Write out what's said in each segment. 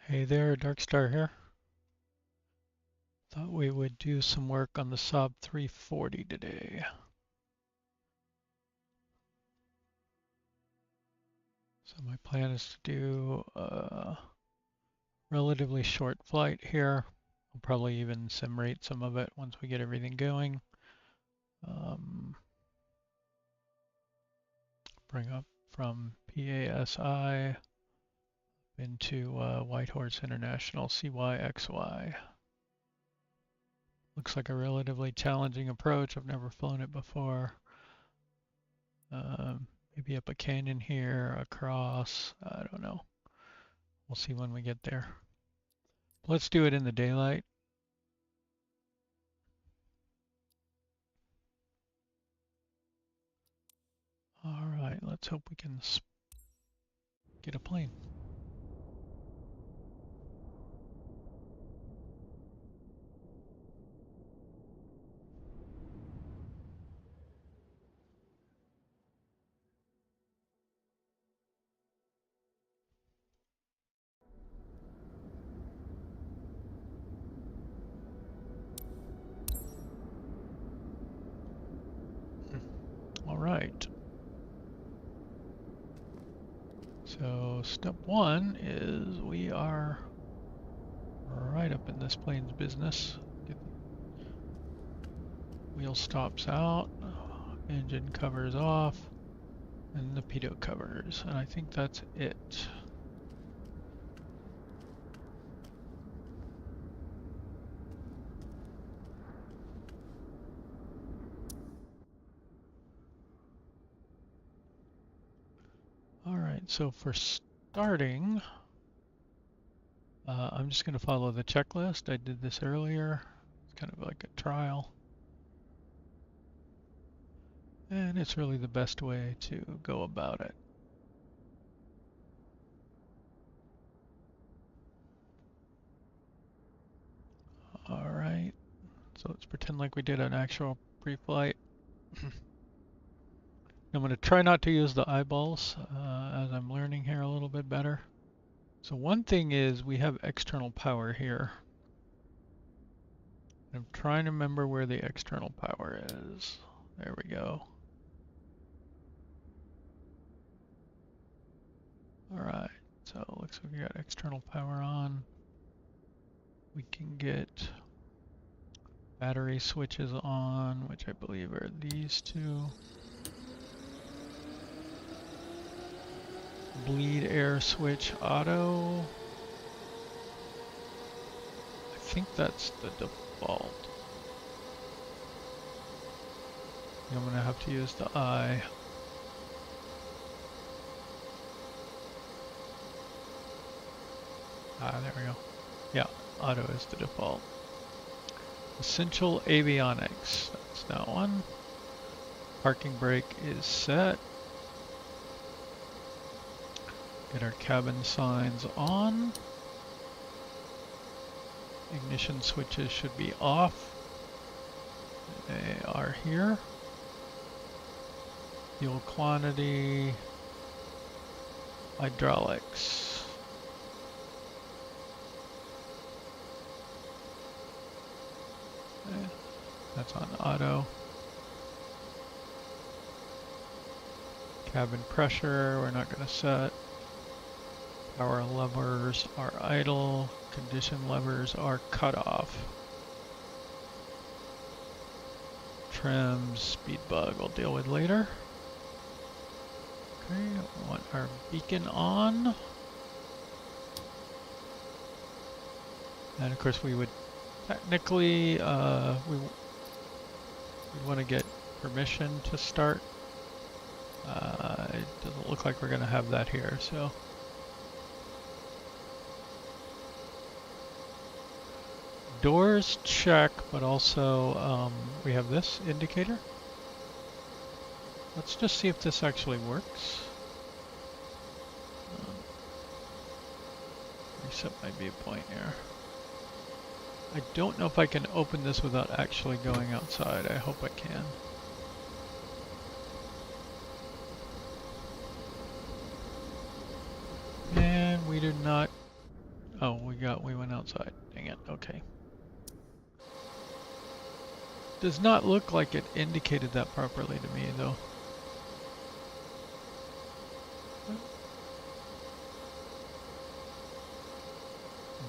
Hey there, Darkstar here. Thought we would do some work on the Saab 340 today. So my plan is to do a relatively short flight here. I'll probably even sim rate some of it once we get everything going. Bring up from PASI into Whitehorse International CYXY. Looks like a relatively challenging approach. I've never flown it before. Maybe up a canyon here, across, I don't know. We'll see when we get there. Let's do it in the daylight. All right, let's hope we can get a plane. All right. So step one is we are right up in this plane's business. Get wheel stops out, engine covers off, and the pitot covers. And I think that's it. All right, so for starting, I'm just going to follow the checklist. I did this earlier. It's kind of like a trial. And it's really the best way to go about it. All right, so let's pretend like we did an actual pre-flight. I'm going to try not to use the eyeballs as I'm learning here a little bit better. So one thing is we have external power here. I'm trying to remember where the external power is. There we go. All right, so it looks like we got external power on. We can get battery switches on, which I believe are these two. Bleed air switch auto. I think that's the default. I'm gonna have to use the eye. There we go. Yeah, auto is the default. Essential avionics, that's that one. Parking brake is set. Get our cabin signs on. Ignition switches should be off. They are here. Fuel quantity. Hydraulics. Okay. That's on auto. Cabin pressure, we're not going to set. Power levers are idle. Condition levers are cut off. Trims, speed bug, we'll deal with later. Okay, we want our beacon on. And of course we would technically, we'd want to get permission to start. It doesn't look like we're going to have that here, so. Doors check, but also we have this indicator. Let's just see if this actually works. Reset my viewpoint here. I don't know if I can open this without actually going outside. I hope I can. And we do not Oh, we went outside. Dang it. Okay. Does not look like it indicated that properly to me, though.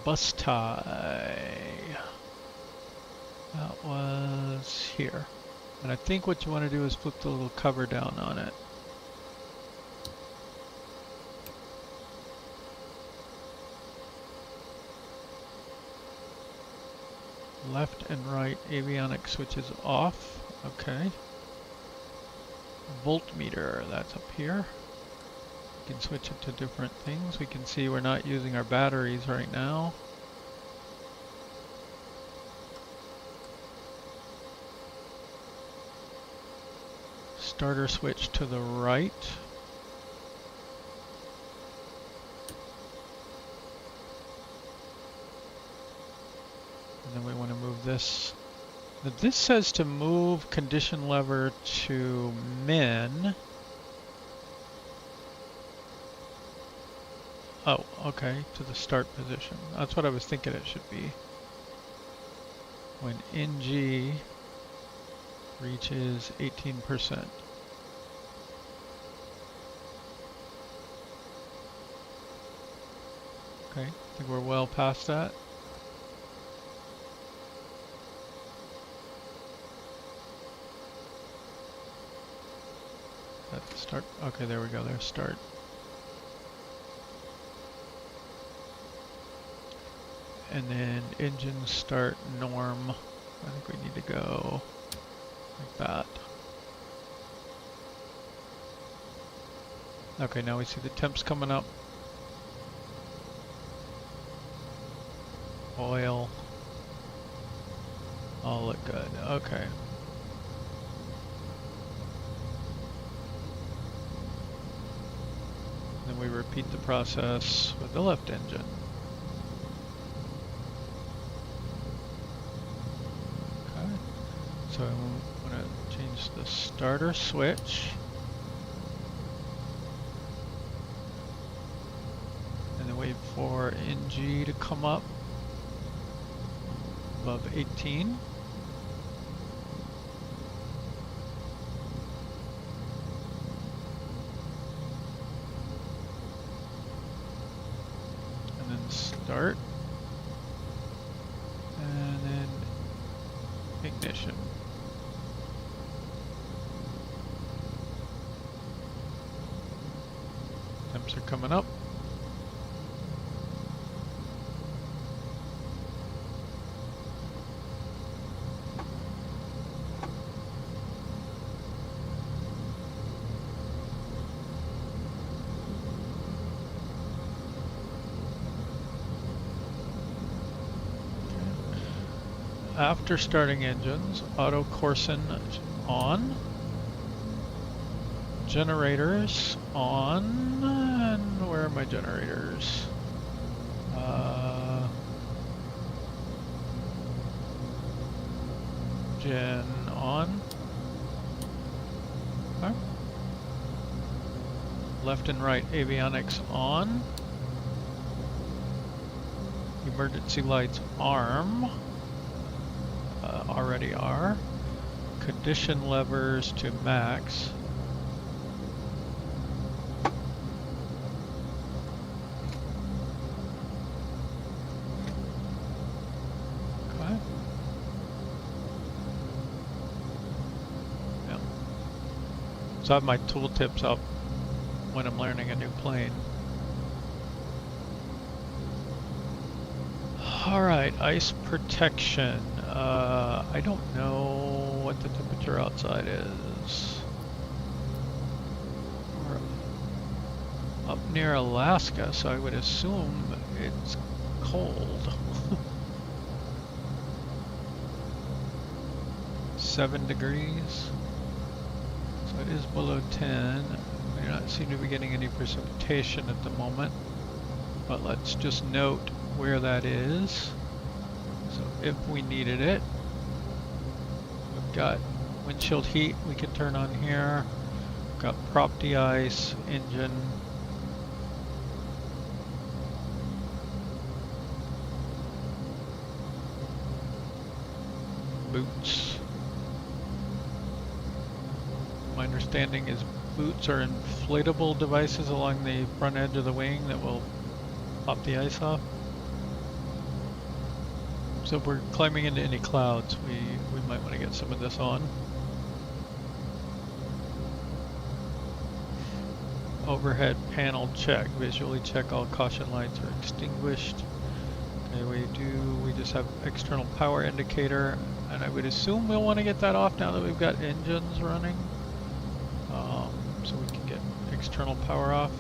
Bus tie. That was here. And I think what you want to do is flip the little cover down on it. Left and right avionics switches off. Okay. Voltmeter, that's up here. We can switch it to different things. We can see we're not using our batteries right now. Starter switch to the right. And then we want to move this. Now this says to move condition lever to min. Oh, okay, to the start position. That's what I was thinking it should be. When NG reaches 18%. Okay, I think we're well past that. That's start. Okay, there we go. There's start. And then engine start norm. I think we need to go like that. Okay, now we see the temps coming up. Oil. All look good. Okay. Then we repeat the process with the left engine. Okay. So I'm going to change the starter switch. And then wait for NG to come up above 18. And then start. And then ignition. Temps are coming up. After starting engines, auto Corson on, generators on, and where are my generators? Gen on. Okay. Left and right avionics on. Emergency lights arm. Already are. Condition levers to max. Okay. Yeah. So I have my tooltips up when I'm learning a new plane. All right, ice protection. I don't know what the temperature outside is. We're up near Alaska, so I would assume it's cold. 7 degrees. So it is below 10. We do not seem to be getting any precipitation at the moment, but let's just note where that is. So if we needed it, we've got windshield heat we can turn on here. We've got prop de-ice, engine. boots. My understanding is boots are inflatable devices along the front edge of the wing that will pop the ice off. So if we're climbing into any clouds, we might want to get some of this on. Overhead panel check. Visually check all caution lights are extinguished. Okay, we just have external power indicator, and I would assume we'll want to get that off now that we've got engines running. So we can get external power off.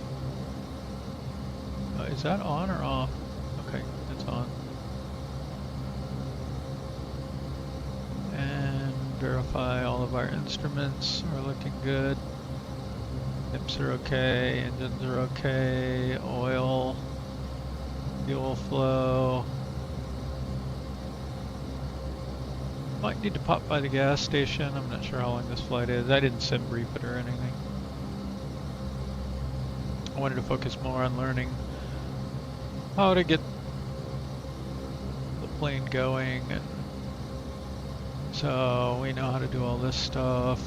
Is that on or off? Okay, it's on. And verify all of our instruments are looking good. Nips are okay, engines are okay, oil, fuel flow. Might need to pop by the gas station. I'm not sure how long this flight is. I didn't sim brief it or anything. I wanted to focus more on learning how to get the plane going, and so we know how to do all this stuff.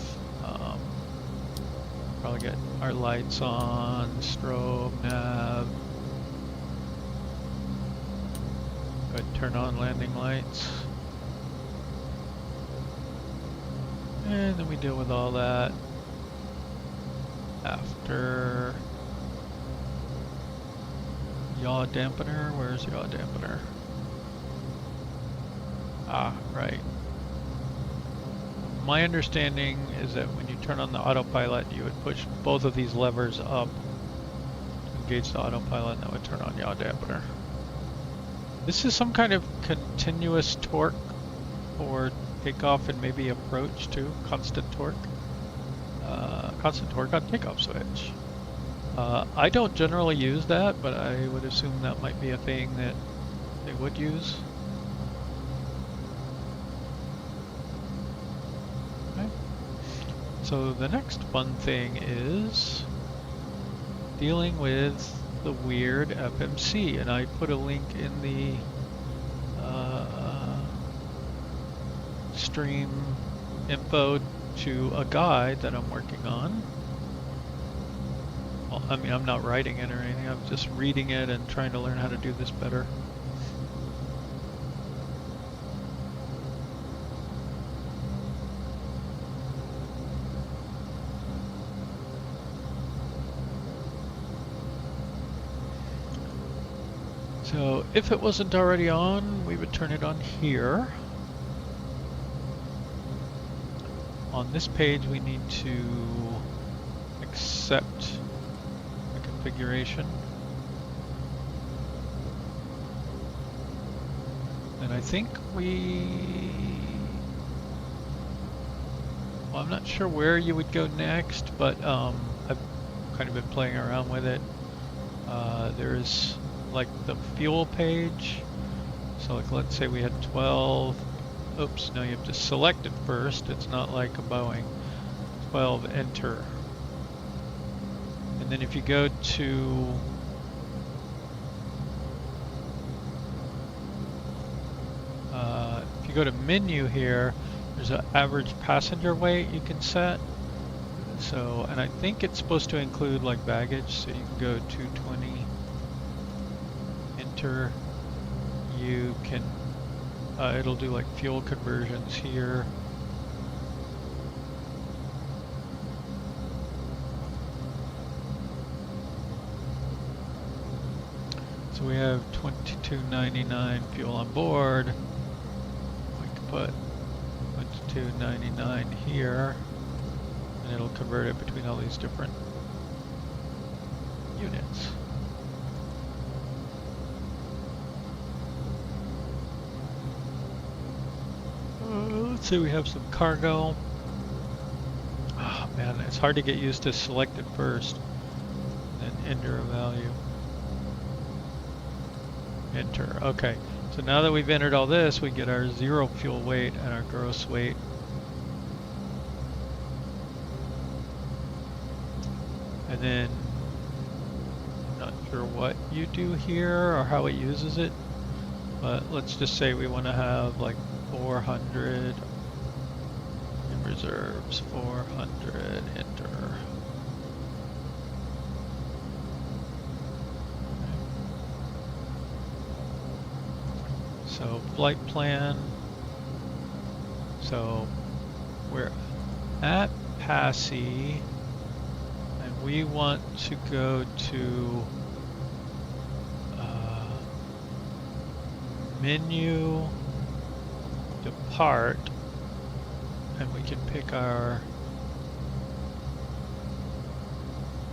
Probably get our lights on, strobe, nav. Go ahead and turn on landing lights. And then we deal with all that after yaw dampener. Where's yaw dampener? Ah, right. My understanding is that when you turn on the autopilot, you would push both of these levers up to engage the autopilot, and that would turn on yaw dampener. This is some kind of continuous torque for takeoff and maybe approach too. Constant torque on takeoff switch. I don't generally use that, but I would assume that might be a thing that they would use. So the next fun thing is dealing with the weird FMC, and I put a link in the stream info to a guide that I'm working on. Well, I mean, I'm not writing it or anything, I'm just reading it and trying to learn how to do this better. So if it wasn't already on, we would turn it on here. On this page, we need to accept the configuration. And I think well, I'm not sure where you would go next, but I've kind of been playing around with it. There's like the fuel page. So like, let's say we had 12. Oops, no, you have to select it first. It's not like a Boeing. 12, enter. And then if you go to menu here, there's an average passenger weight you can set. So, and I think it's supposed to include like baggage, so you can go 220, enter. You can, it'll do like fuel conversions here. So we have $22.99 fuel on board. We can put $22.99 here, and it'll convert it between all these different units. Let's see, we have some cargo. Oh man, it's hard to get used to select it first, then enter a value. Enter, okay. So now that we've entered all this, we get our zero fuel weight and our gross weight. And then, I'm not sure what you do here or how it uses it, but let's just say we want to have like 400 reserves, 400, enter. So flight plan. So we're at PASI and we want to go to menu, depart, and we can pick our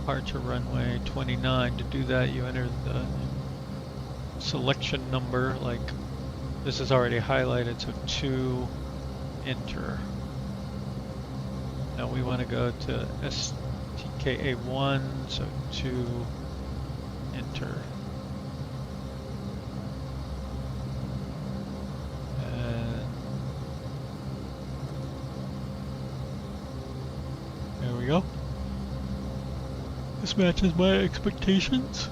departure runway 29. To do that, you enter the selection number, like this is already highlighted, so 2, enter. Now we want to go to STKA1, so 2, enter. And there we go. This matches my expectations.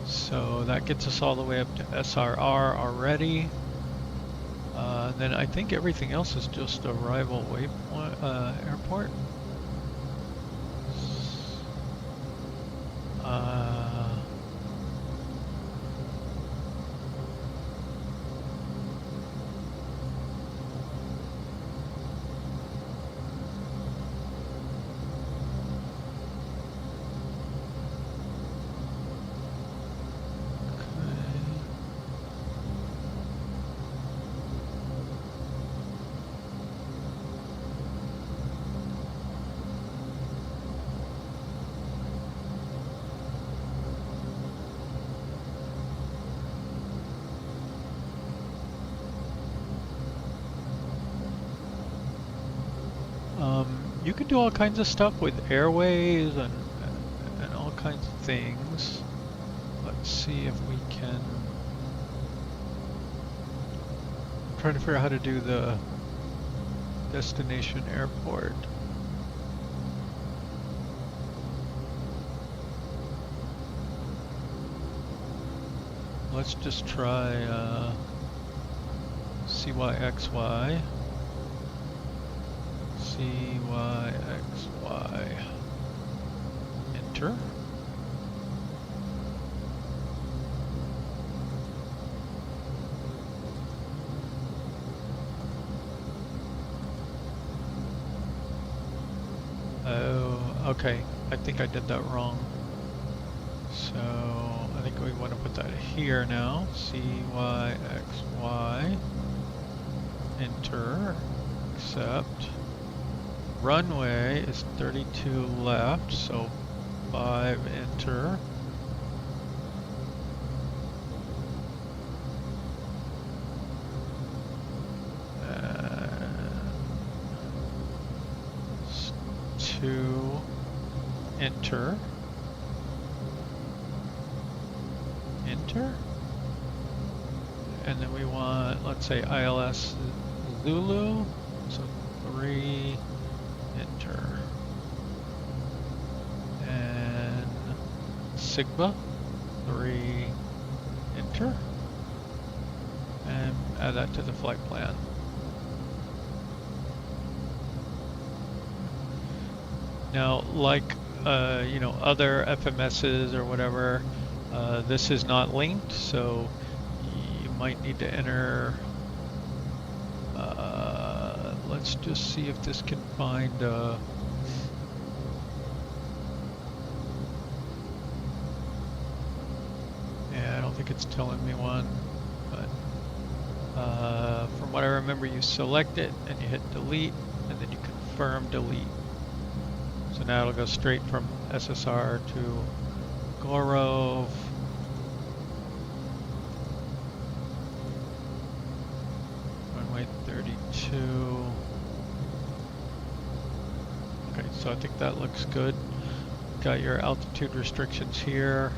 So that gets us all the way up to SRR already. Then I think everything else is just arrival waypoint airport. You can do all kinds of stuff with airways and all kinds of things. Let's see if we can. I'm trying to figure out how to do the destination airport. Let's just try CYXY. CYXY. Enter. Oh, okay. I think I did that wrong. So I think we want to put that here now. CYXY. Enter. Accept. Runway is 32 left, so 5, enter. And 2, enter. Enter. And then we want, let's say, ILS Zulu, so 3, enter. And Sigma, 3, enter. And add that to the flight plan. Now, like, you know, other FMSs or whatever, this is not linked, so you might need to enter. Let's just see if this can find yeah, I don't think it's telling me one, but from what I remember, you select it and you hit delete and then you confirm delete. So now it'll go straight from SSR to Gorov. Runway 32. Okay, so I think that looks good. Got your altitude restrictions here.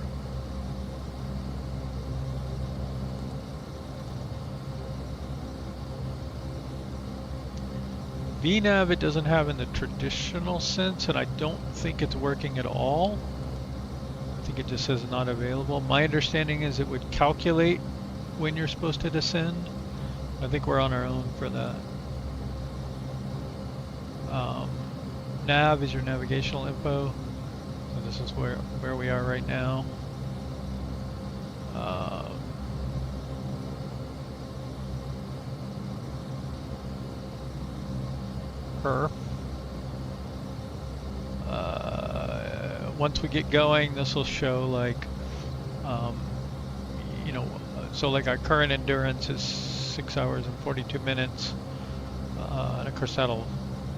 VNAV it doesn't have in the traditional sense, and I don't think it's working at all. I think it just says not available. My understanding is it would calculate when you're supposed to descend. I think we're on our own for that. Nav is your navigational info. So this is where we are right now. Once we get going, this will show like, you know, so like our current endurance is 6 hours and 42 minutes. And of course that'll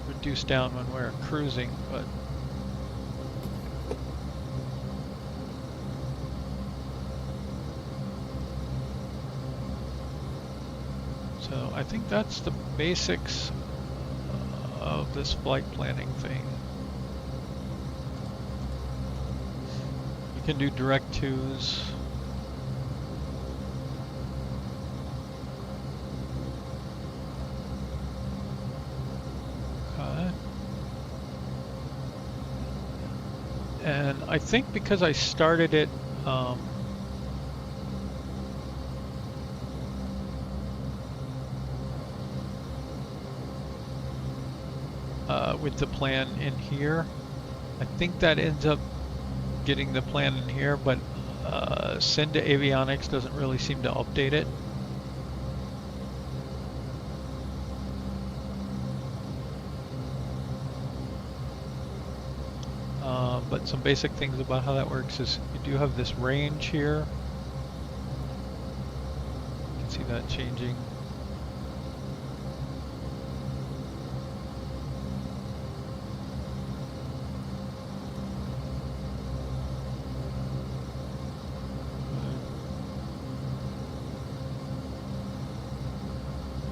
reduce down when we're cruising, but so I think that's the basics of this flight planning thing. You can do DirectTos. Okay. And I think because I started it with the plan in here, I think that ends up getting the plan in here, but send to avionics doesn't really seem to update it. But some basic things about how that works is you do have this range here. You can see that changing.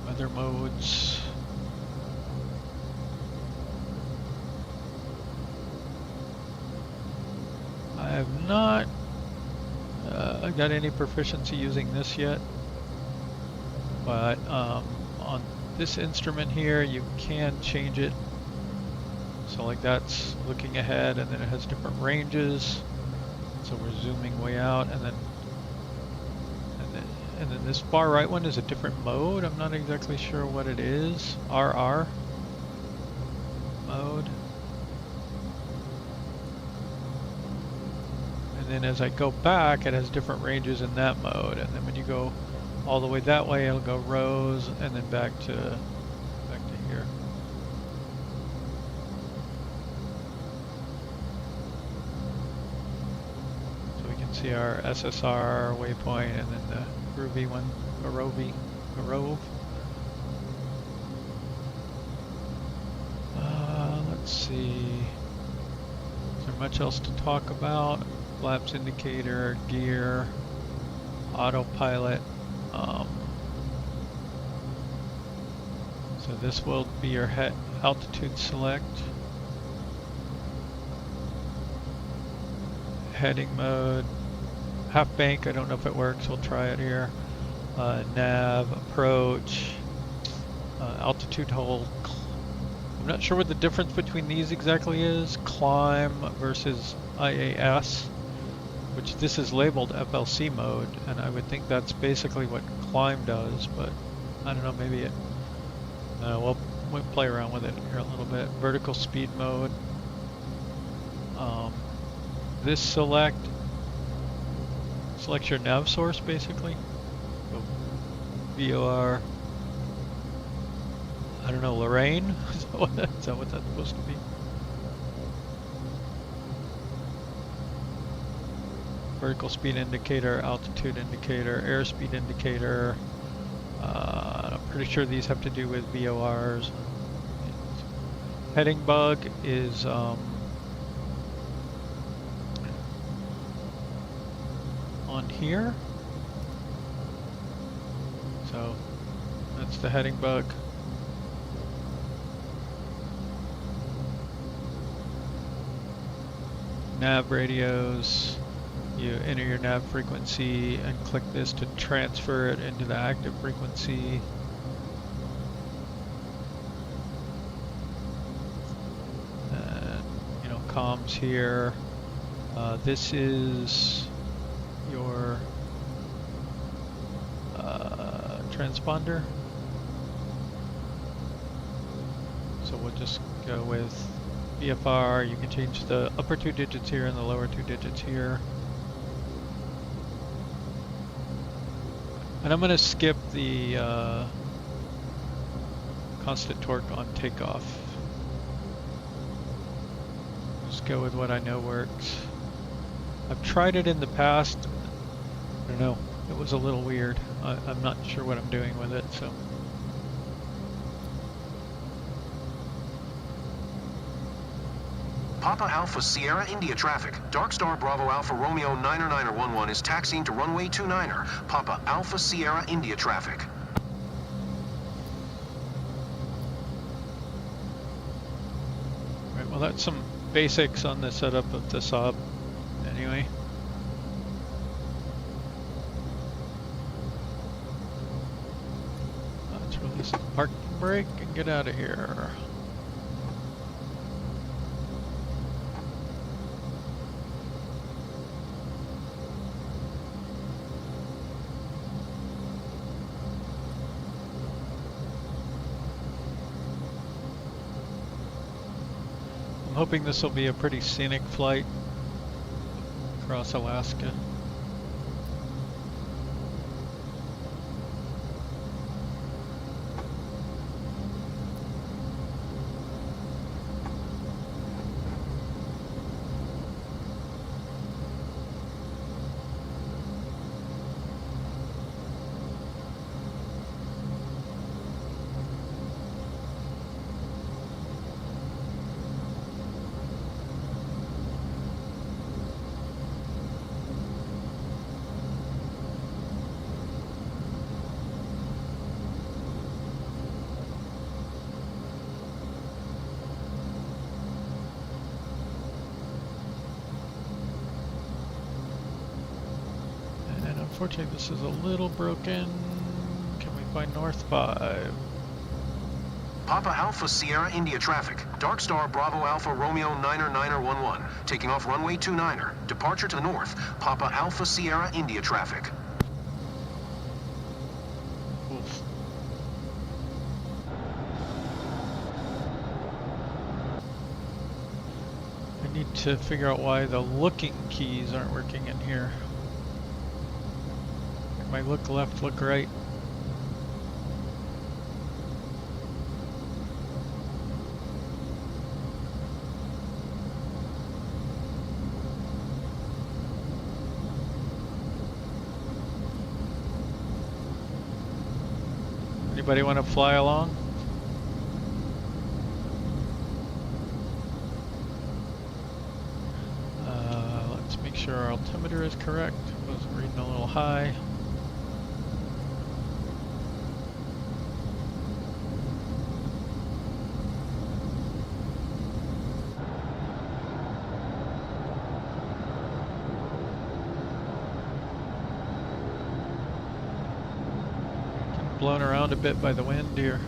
Other modes. I have not got any proficiency using this yet, but on this instrument here you can change it. So like that's looking ahead, and then it has different ranges. So we're zooming way out, and then this far right one is a different mode. I'm not exactly sure what it is. RR mode. And then as I go back, it has different ranges in that mode. And then when you go all the way that way, it'll go rows and then back to here. So we can see our SSR waypoint, and then the groovy one, Garove. Let's see. Is there much else to talk about? Flaps indicator, gear, autopilot. So this will be your altitude select. Heading mode. Half bank, I don't know if it works, we'll try it here. Nav, approach, altitude hold. I'm not sure what the difference between these exactly is. Climb versus IAS, which this is labeled FLC mode, and I would think that's basically what climb does, but I don't know, maybe it, we'll play around with it here a little bit. Vertical speed mode. This selects your nav source basically. So VOR, I don't know, Lorraine? Is that what that's supposed to be? Vertical speed indicator, altitude indicator, airspeed indicator. I'm pretty sure these have to do with VORs. Heading bug is on here. So that's the heading bug. Nav radios. You enter your nav frequency and click this to transfer it into the active frequency. And, you know, comms here. This is your transponder. So we'll just go with BFR. You can change the upper 2 digits here and the lower 2 digits here. And I'm going to skip the constant torque on takeoff. Just go with what I know works. I've tried it in the past. I don't know. It was a little weird. I'm not sure what I'm doing with it, so. Papa Alpha Sierra India traffic. Dark Star Bravo Alpha Romeo 9er11 is taxiing to runway 29er. Papa Alpha Sierra India traffic. Right, well, that's some basics on the setup of the Saab anyway. Let's release the parking brake and get out of here. I'm hoping this will be a pretty scenic flight across Alaska. Unfortunately, this is a little broken. Can we find North 5? Papa Alpha Sierra India traffic. Dark Star Bravo Alpha Romeo 9er11. Taking off runway 29er. Departure to the north. Papa Alpha Sierra India traffic. Oof. I need to figure out why the looking keys aren't working in here. My look left, look right. Anybody want to fly along? Let's make sure our altimeter is correct. Wasn't reading a little high. Blown around a bit by the wind here.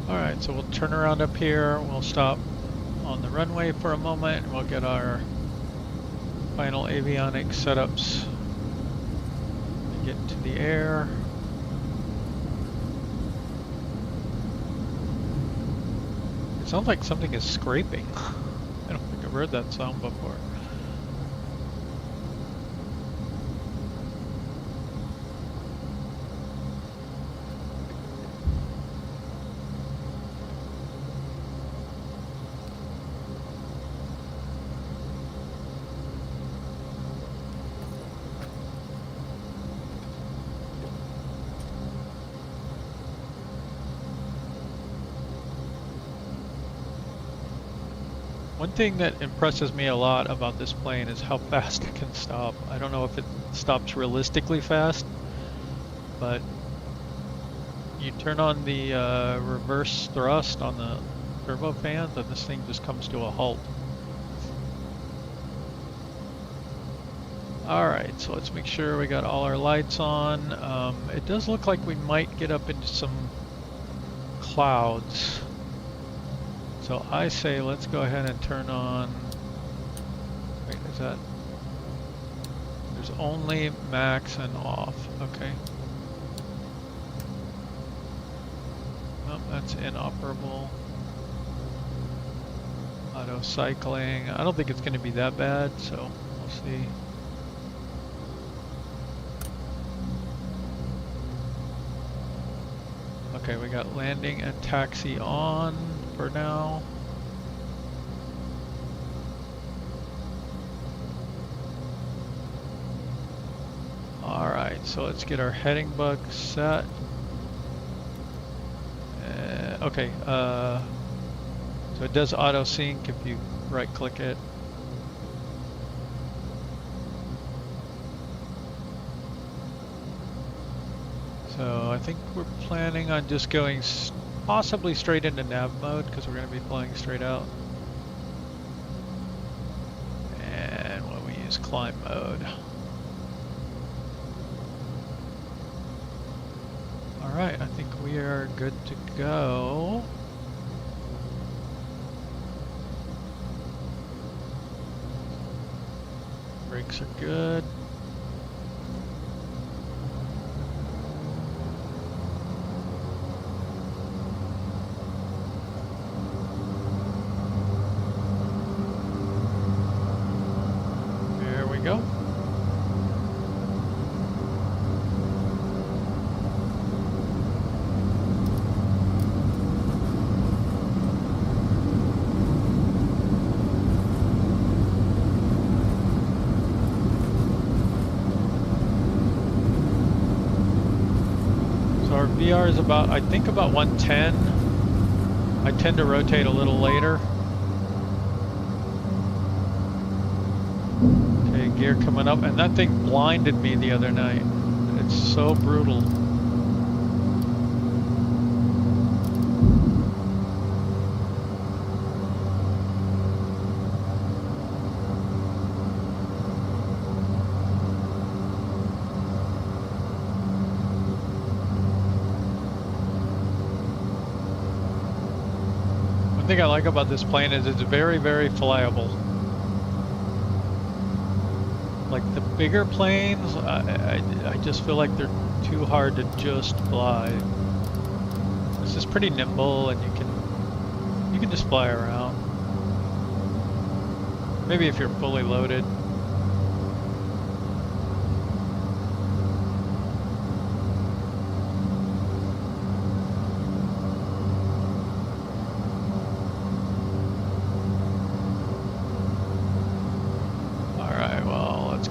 Alright, so we'll turn around up here, we'll stop on the runway for a moment, and we'll get our final avionics setups and get into the air. It sounds like something is scraping. I don't think I've heard that sound before. One thing that impresses me a lot about this plane is how fast it can stop. I don't know if it stops realistically fast, but you turn on the reverse thrust on the turbofans and this thing just comes to a halt. Alright, so let's make sure we got all our lights on. It does look like we might get up into some clouds. So I say let's go ahead and turn on... Wait, is that... There's only max and off. Okay. Nope, that's inoperable. Auto cycling. I don't think it's going to be that bad, so we'll see. Okay, we got landing and taxi on for now. Alright, so let's get our heading bug set. Okay, so it does auto sync if you right click it. So I think we're planning on just going possibly straight into nav mode because we're going to be flying straight out. And when we use climb mode. Alright, I think we are good to go. Brakes are good. There we go. VR is about, I think about 110. I tend to rotate a little later. Okay, gear coming up, and that thing blinded me the other night. It's so brutal. The thing I like about this plane is it's very, very flyable. Like the bigger planes, I just feel like they're too hard to just fly. This is pretty nimble, and you can just fly around. Maybe if you're fully loaded.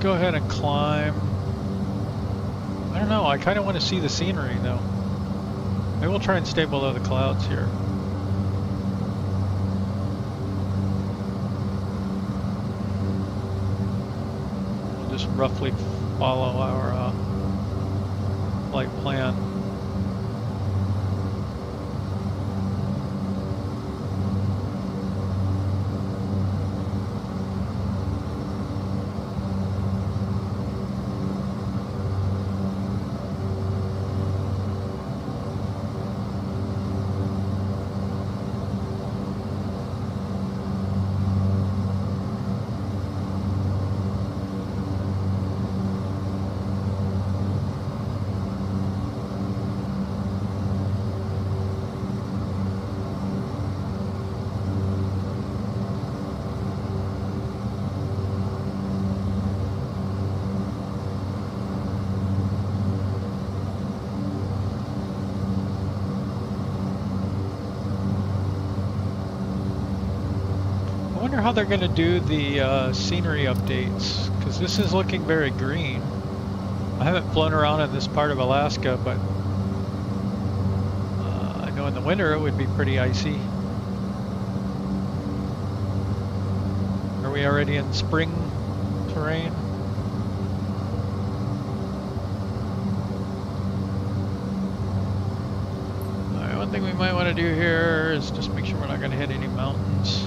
Go ahead and climb. I don't know, I kind of want to see the scenery though. Maybe we'll try and stay below the clouds here. We'll just roughly follow our flight plan. I wonder how they're going to do the scenery updates, because this is looking very green. I haven't flown around in this part of Alaska, but I know in the winter it would be pretty icy. Are we already in spring terrain? Alright, one thing we might want to do here is just make sure we're not going to hit any mountains.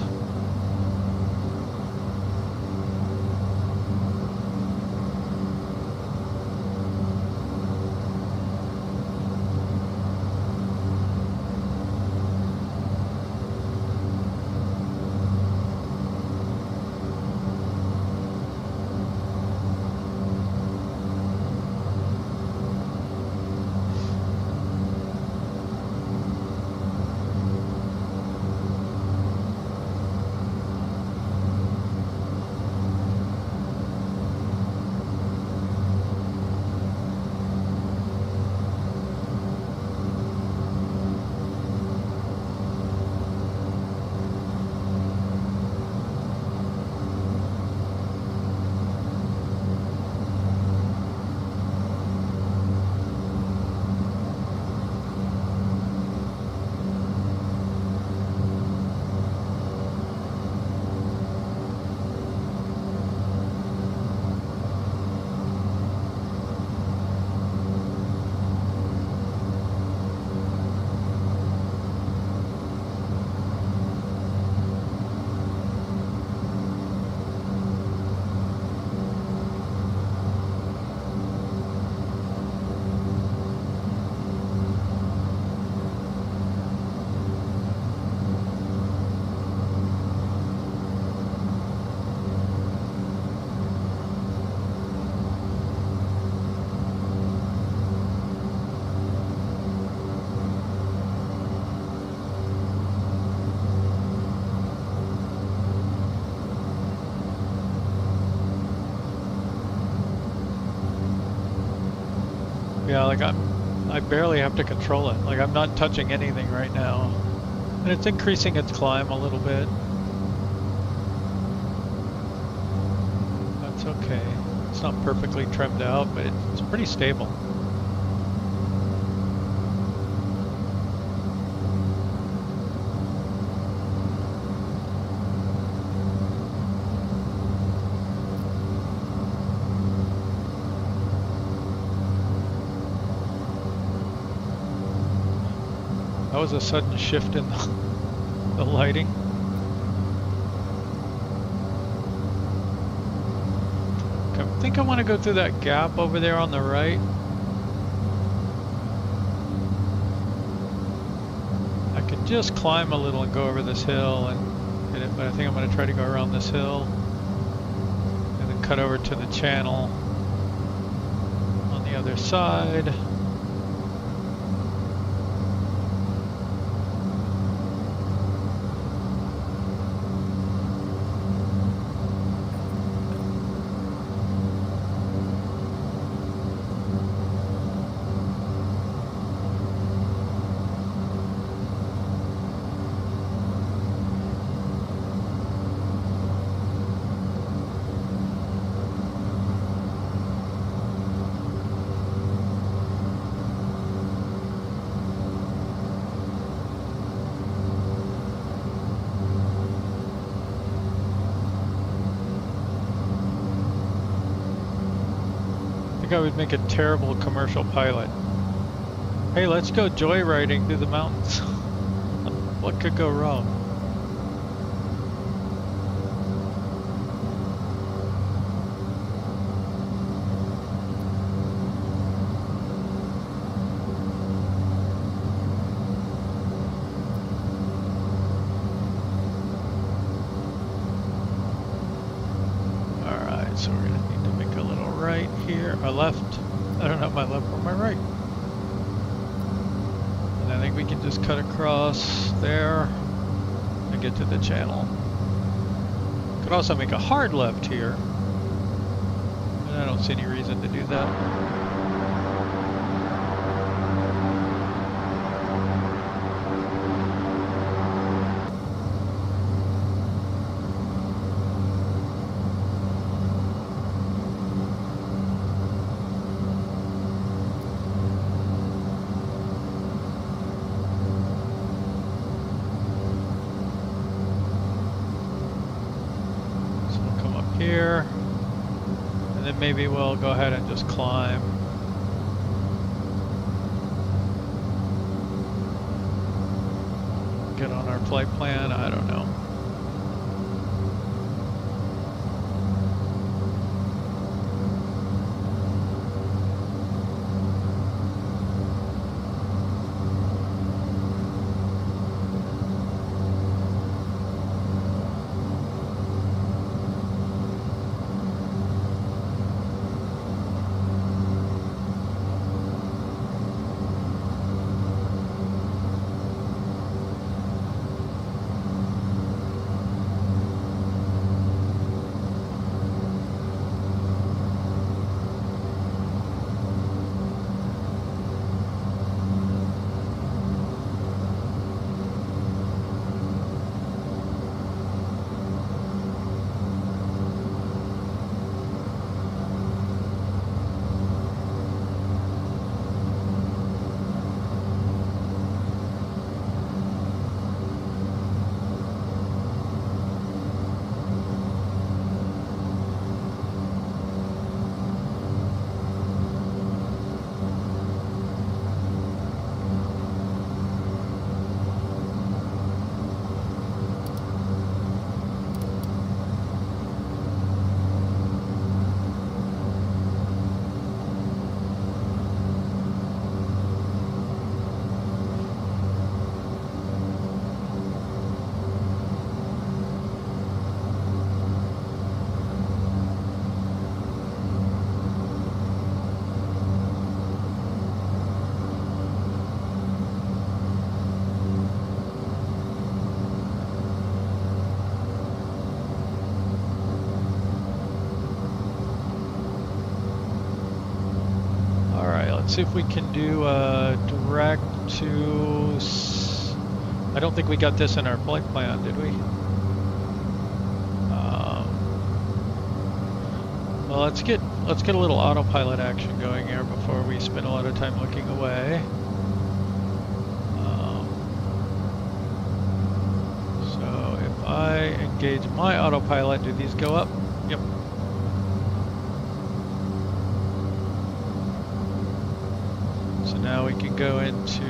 Yeah, like I barely have to control it. Like I'm not touching anything right now. And it's increasing its climb a little bit. That's okay. It's not perfectly trimmed out, but it's pretty stable. That was a sudden shift in the lighting. I think I want to go through that gap over there on the right. I could just climb a little and go over this hill and hit it, but I think I'm going to try to go around this hill and then cut over to the channel on the other side. I would make a terrible commercial pilot. Hey, let's go joyriding through the mountains. What could go wrong? Alright, so we're going to need to make a little right here, or left. I don't know, my left or my right. And I think we can just cut across there and get to the channel. Could also make a hard left here. And I don't see any reason to do that. Here, and then maybe we'll go ahead and just climb. Get on our flight plan, I don't know. Let's see if we can do direct to. I don't think we got this in our flight plan, did we? Well, let's get a little autopilot action going here before we spend a lot of time looking away. So if I engage my autopilot, do these go up? Yep. So now we can go into,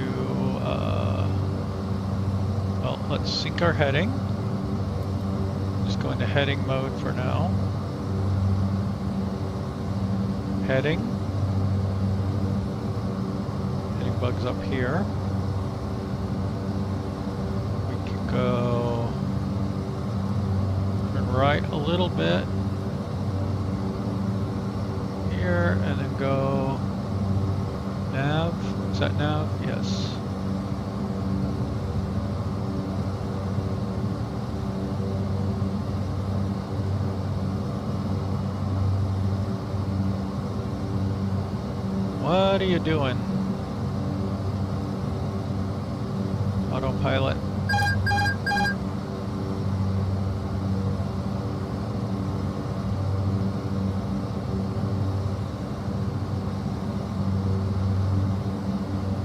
well, let's sync our heading. Just go into heading mode for now. Heading. Heading bug's up here. We can go turn right a little bit here and then go nav. Is that nav? Yes. What are you doing? Autopilot.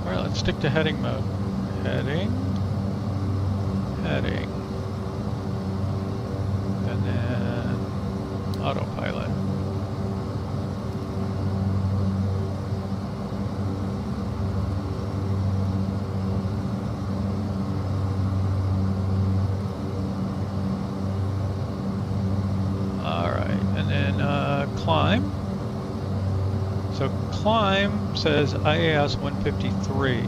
Alright, let's stick to heading mode. Heading. Heading. And then autopilot. Climb. So climb says IAS 153.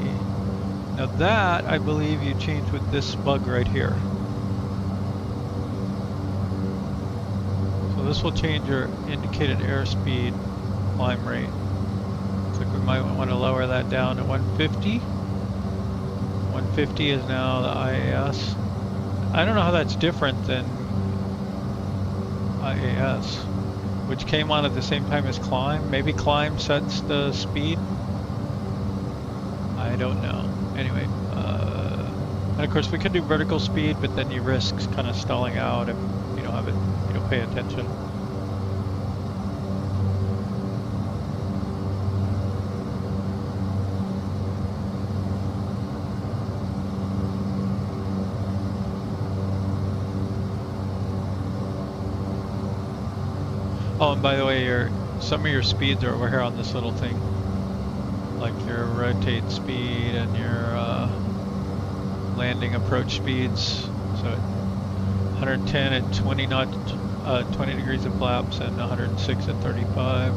Now that I believe you changed with this bug right here. So this will change your indicated airspeed climb rate. Looks like we might want to lower that down to 150. 150 is now the IAS. I don't know how that's different than IAS, which came on at the same time as climb. Maybe climb sets the speed. I don't know. Anyway, and of course we could do vertical speed, but then you risk kind of stalling out if you don't have it, you don't pay attention. Oh, and by the way, some of your speeds are over here on this little thing, like your rotate speed and your landing approach speeds. So 110 at 20 degrees of flaps and 106 at 35.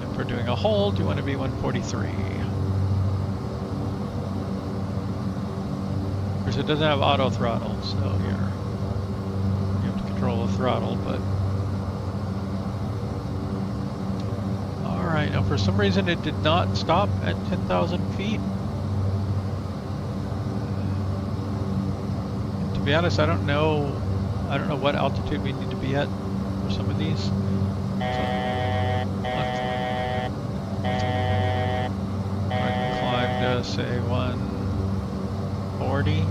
If we're doing a hold, you want to be 143. Of course, it doesn't have auto throttle, so you have to control the throttle, but. Alright, now for some reason it did not stop at 10,000 feet. To be honest, I don't know what altitude we need to be at for some of these. So, let's climb to say 140.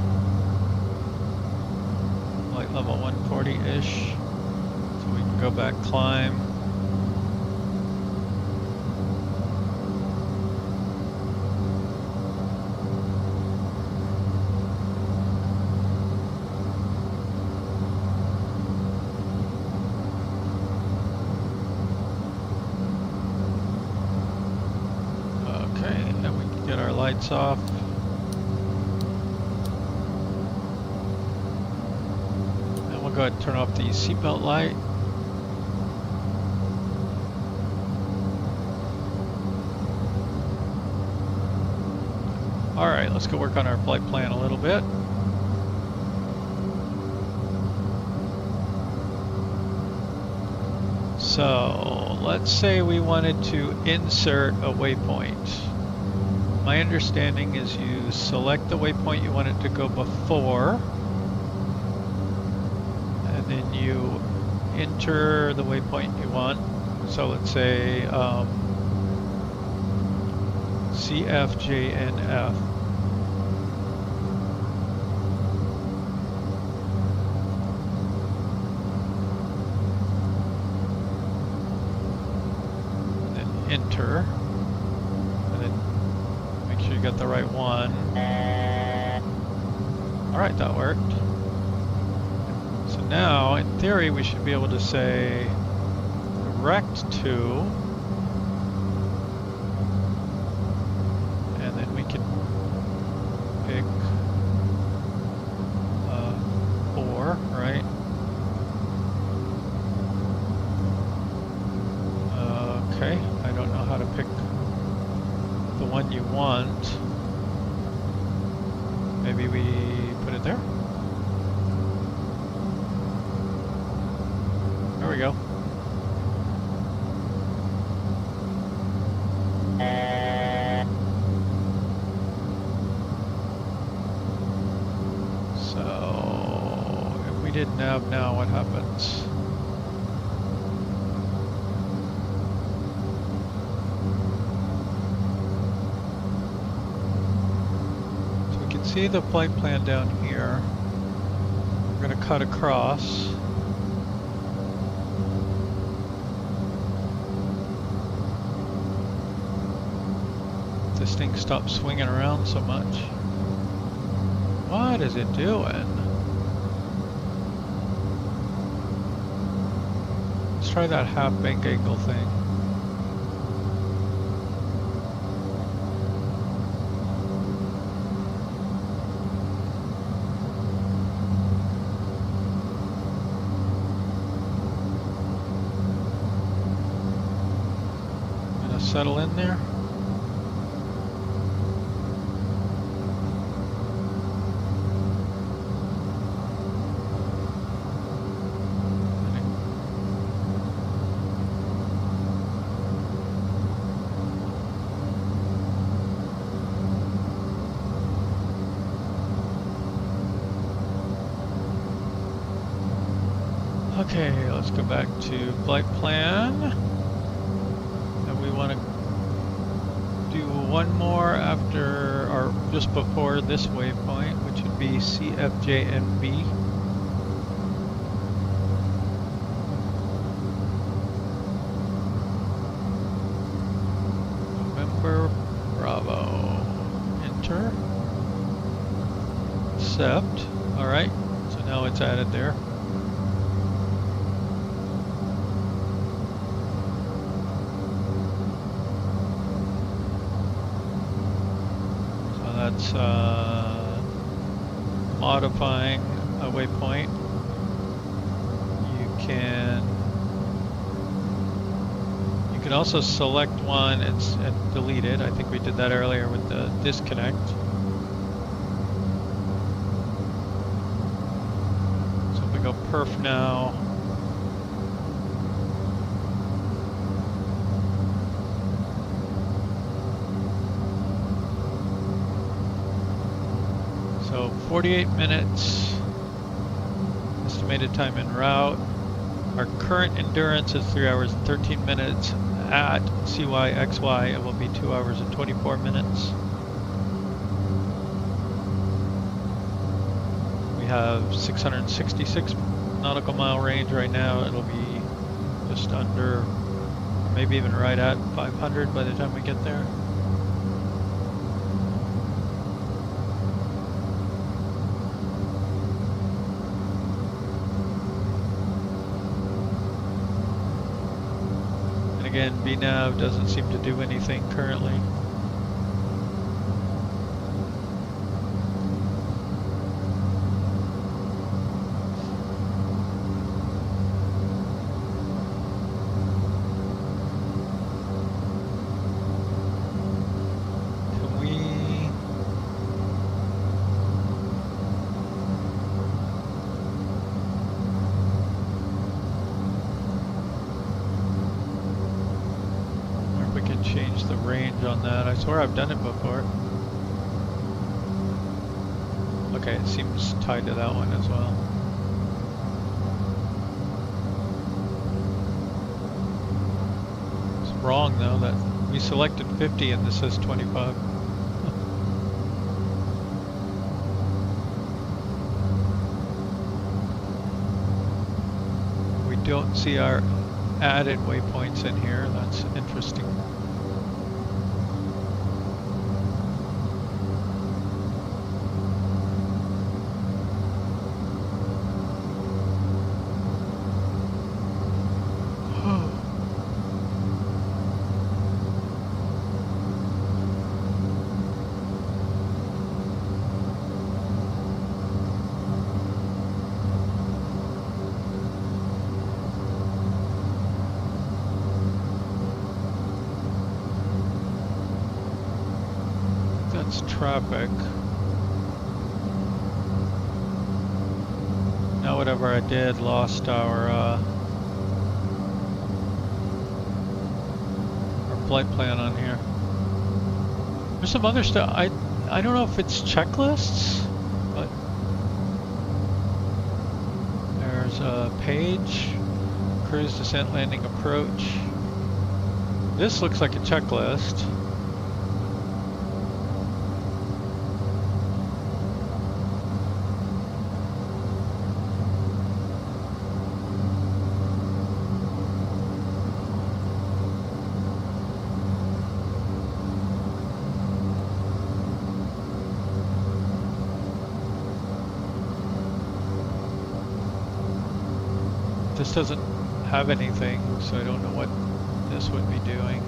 Light level 140-ish. So we can go back, climb. Lights off. And we'll go ahead and turn off the seatbelt light. Alright, let's go work on our flight plan a little bit. So, let's say we wanted to insert a waypoint. My understanding is you select the waypoint you want it to go before, and then you enter the waypoint you want. So let's say CFJNF. And then enter. And then make sure you got the right one. Alright, that worked. So now, in theory, we should be able to say DirectTo, and then we can pick 4, right? Okay, I don't know how to pick the one you want. Maybe we put it there? There we go. So, if we did nav now, what happens? So we can see the flight plan down here. We're going to cut across. This thing stops swinging around so much. What is it doing? Let's try that half bank angle thing. Gonna settle in there. Okay, let's go back to flight plan. And we want to do one more after, or just before this waypoint, which would be CFJNB. November Bravo. Enter. Accept. Alright, so now it's added there. That's modifying a waypoint. You can also select one and delete it. I think we did that earlier with the disconnect. So if we go perf now. So 48 minutes, estimated time en route. Our current endurance is 3 hours and 13 minutes. At CYXY, it will be 2 hours and 24 minutes. We have 666 nautical mile range right now. It'll be just under, maybe even right at 500 by the time we get there. Again, BNav doesn't seem to do anything currently. Can we... change the range on that. I swear I've done it before. Okay, it seems tied to that one as well. wrong though, that we selected 50 and this says 25. We don't see our added waypoints in here. That's interesting. Traffic. Now whatever I did lost our flight plan on here. There's some other stuff. I don't know if it's checklists, but there's a page, cruise, descent, landing, approach. This looks like a checklist. This doesn't have anything, so I don't know what this would be doing.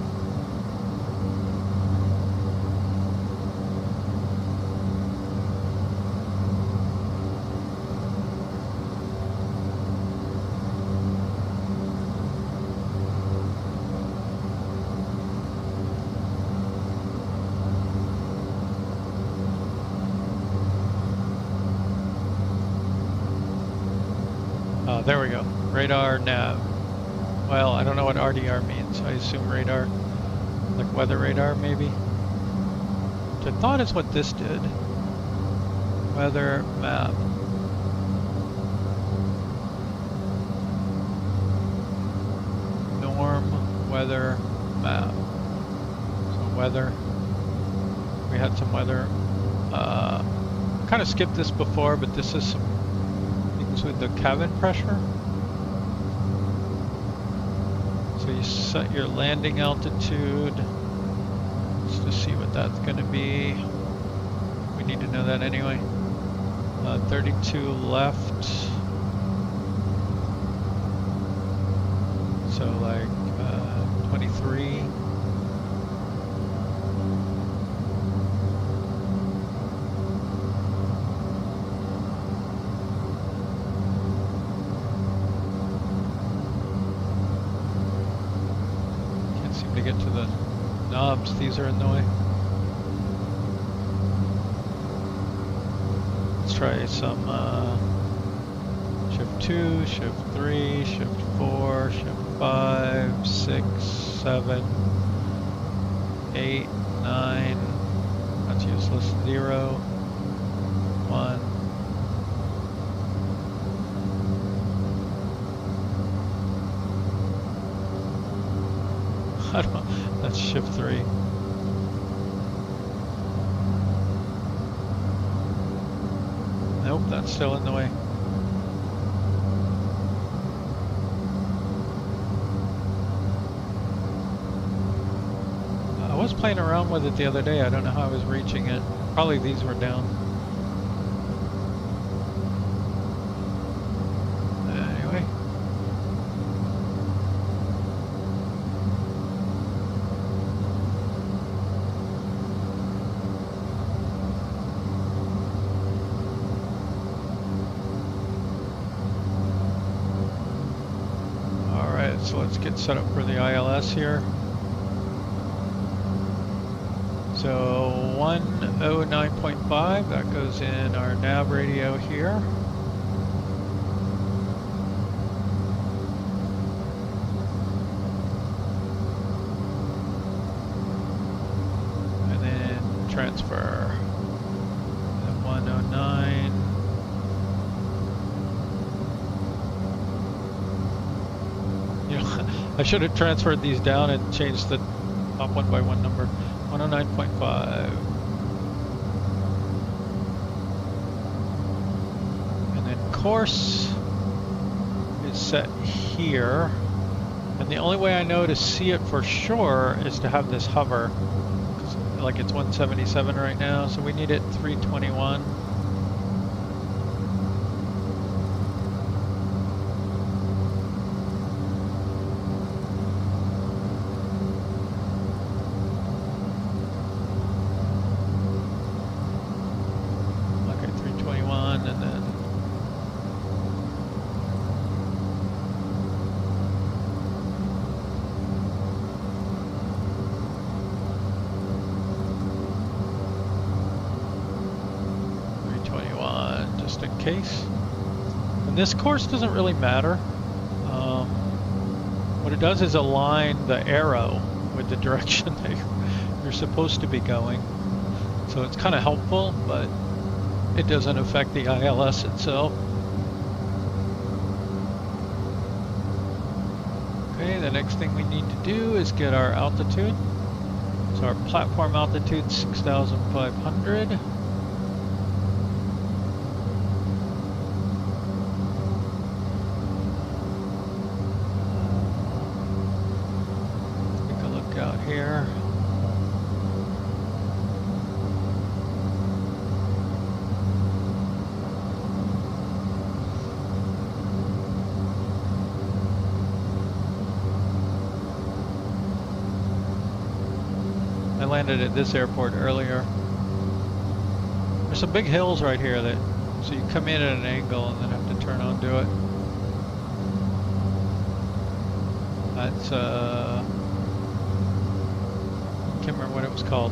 There we go. Radar nav. Well, I don't know what RDR means. I assume radar, like weather radar maybe. Which I thought is what this did. Weather map. Norm weather map. So weather. We had some weather. Kind of skipped this before, but this is some with the cabin pressure. So you set your landing altitude. Let's just see what that's going to be. We need to know that anyway. 32 left. So like 23. Get to the knobs, these are in the way. Let's try some shift 2, shift 3, shift 4, shift 5, 6, 7, 8, 9, that's useless, 0, 1. I don't know. That's shift 3. Nope, that's still in the way. I was playing around with it the other day. I don't know how I was reaching it. Probably these were down. Anyway. So let's get set up for the ILS here. So 109.5, that goes in our nav radio here. And then transfer. And 109. You know, I should have transferred these down and changed the top one by one number. 109.5. And then course is set here. And the only way I know to see it for sure is to have this hover. Like it's 177 right now, so we need it 321. Case. And this course doesn't really matter. What it does is align the arrow with the direction that you're supposed to be going. So it's kind of helpful, but it doesn't affect the ILS itself. Okay, the next thing we need to do is get our altitude. So our platform altitude is 6,500. Here. I landed at this airport earlier. There's some big hills right here that, so you come in at an angle and then have to turn onto it. That's can't remember what it was called.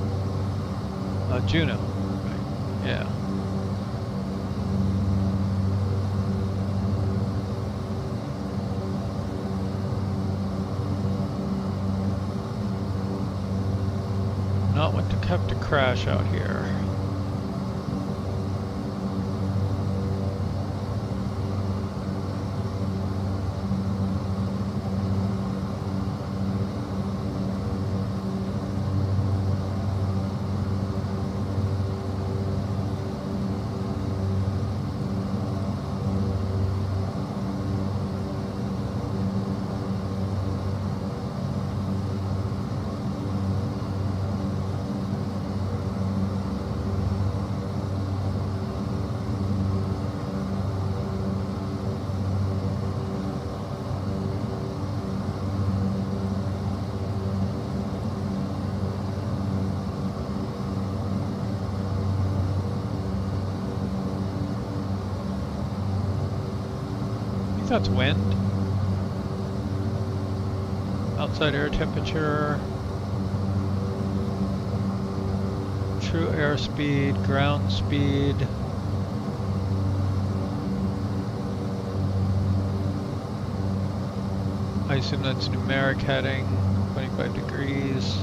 Juneau. Right. Yeah. Not want to have to crash out here. That's wind. Outside air temperature. True airspeed, ground speed. I assume that's numeric heading, 25 degrees.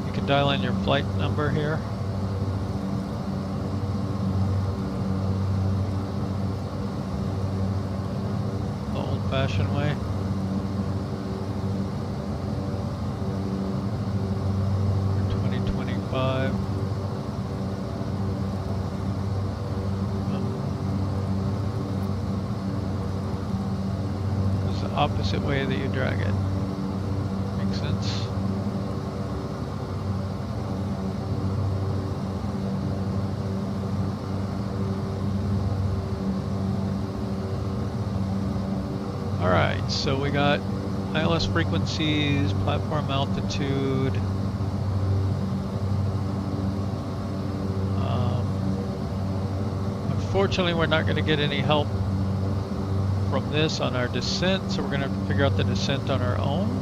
You can dial in your flight number here. Old-fashioned way. For 2025. Goes the opposite way that you drag it. Makes sense. Alright, so we got ILS frequencies, platform altitude. Unfortunately, we're not going to get any help from this on our descent, so we're going to have to figure out the descent on our own.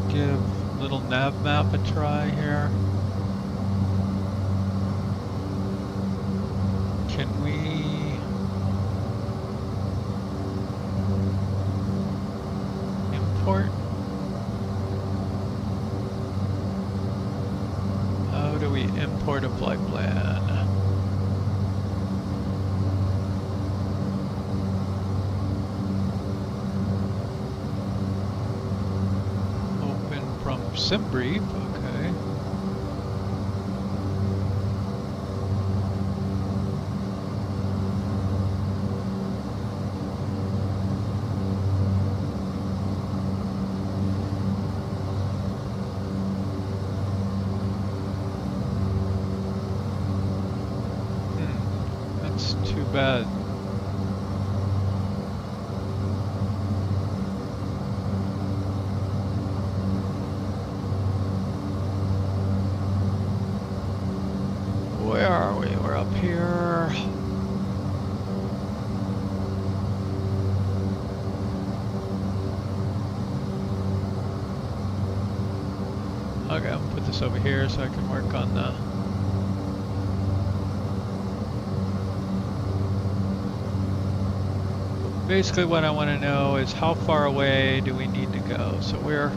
Give Little Navmap a try here. Can we import? How do we import a flight plan? Open from SimBrief, okay. Too bad. Where are we? We're up here. Okay, I'll put this over here so I can work on the basically what I want to know is how far away do we need to go? So we're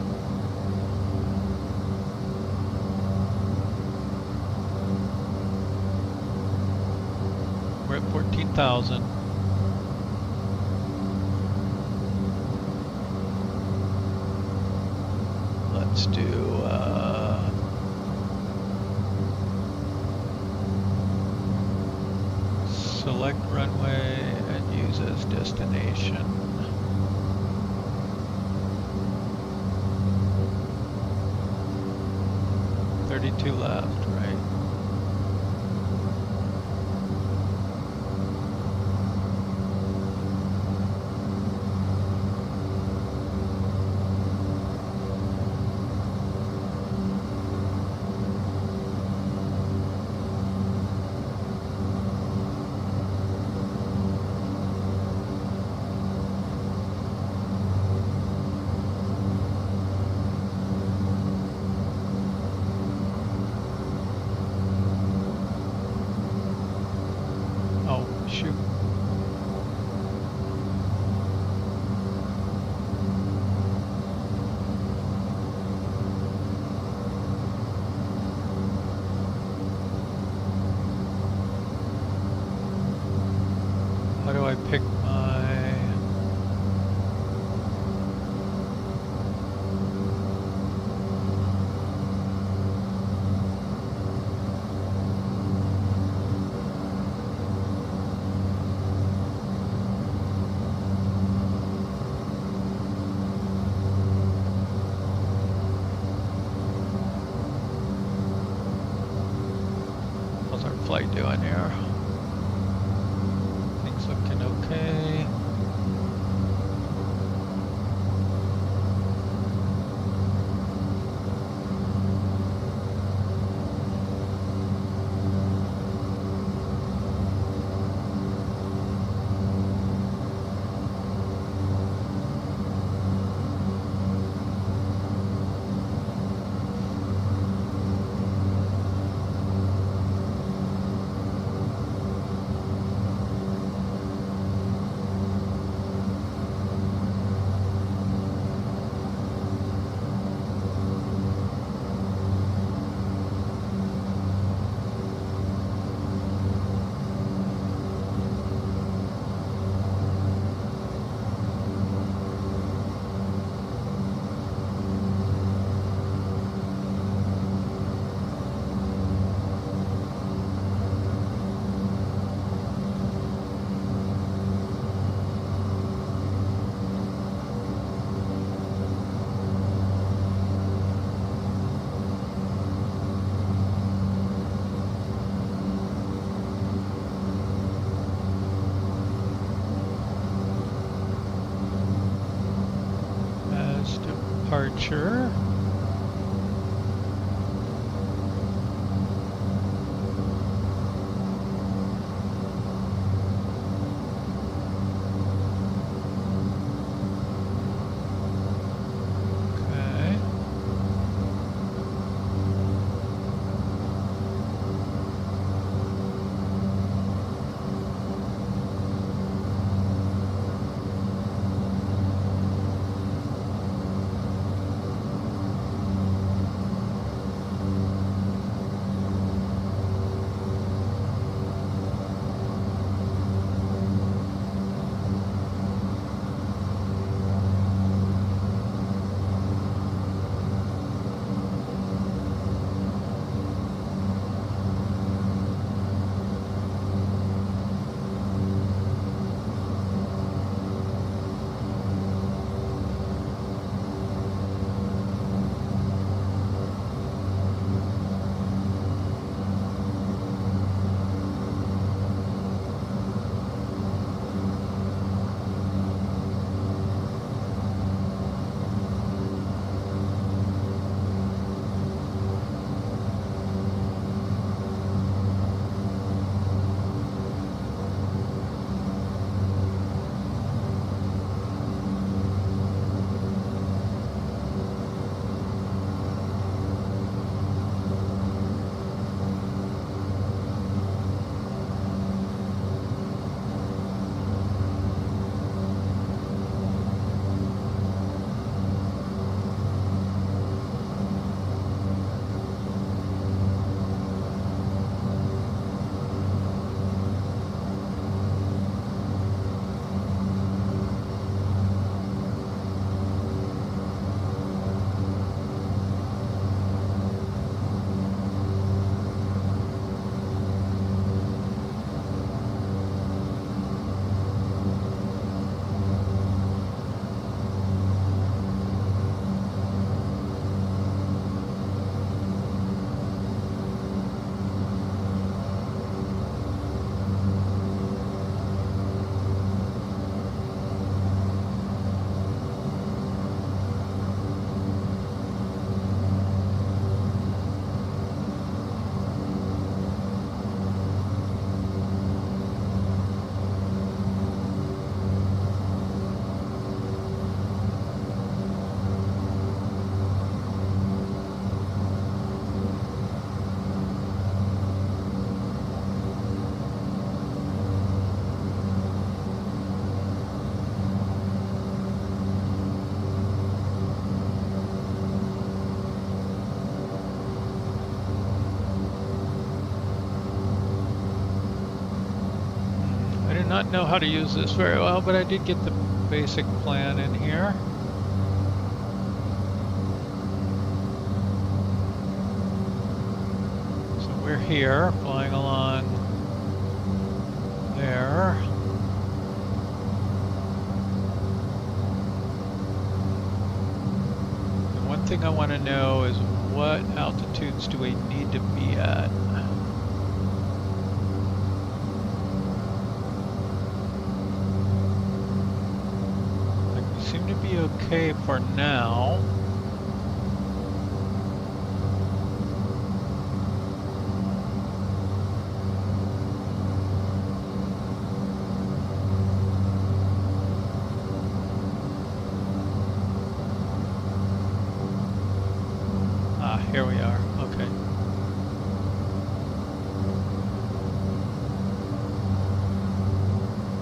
at 14,000. Let's do select runway and use as destination. .32 left, right? Shoot. How do I pick my... flight doing here? Things looking okay. Departure. Okay. not know how to use this very well, but I did get the basic plan in here. So we're here, flying along there. The one thing I want to know is what altitudes do we need to be at? Seem to be okay for now. Ah, here we are. Okay.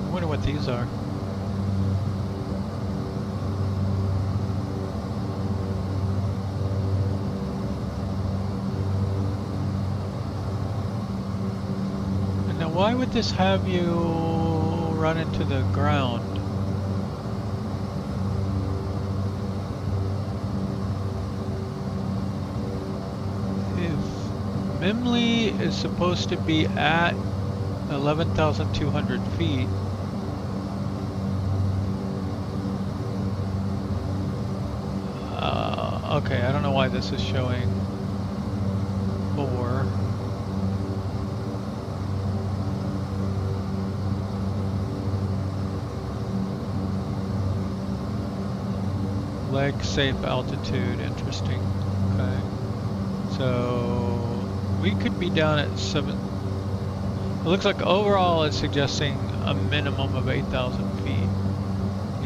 I wonder what these are. Why would this have you run into the ground? If Mimley is supposed to be at 11,200 feet, okay, I don't know why this is showing 4. Leg safe altitude, interesting. Okay. So we could be down at 7. It looks like overall it's suggesting a minimum of 8,000 feet.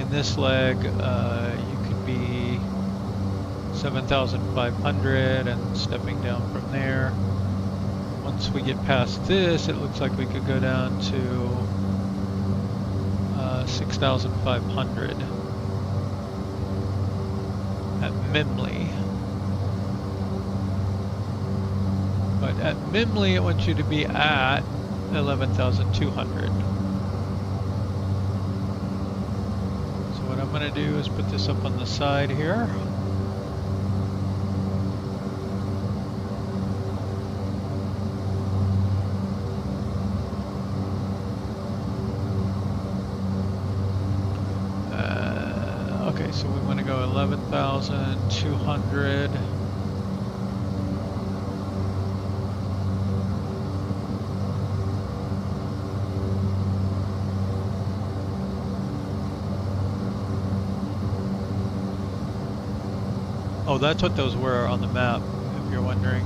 In this leg, you could be 7,500 and stepping down from there. Once we get past this, it looks like we could go down to 6,500. At Mimley. But at Mimley, it wants you to be at 11,200. So what I'm going to do is put this up on the side here. Okay, so we want to go 11,200. Oh, that's what those were on the map, if you're wondering.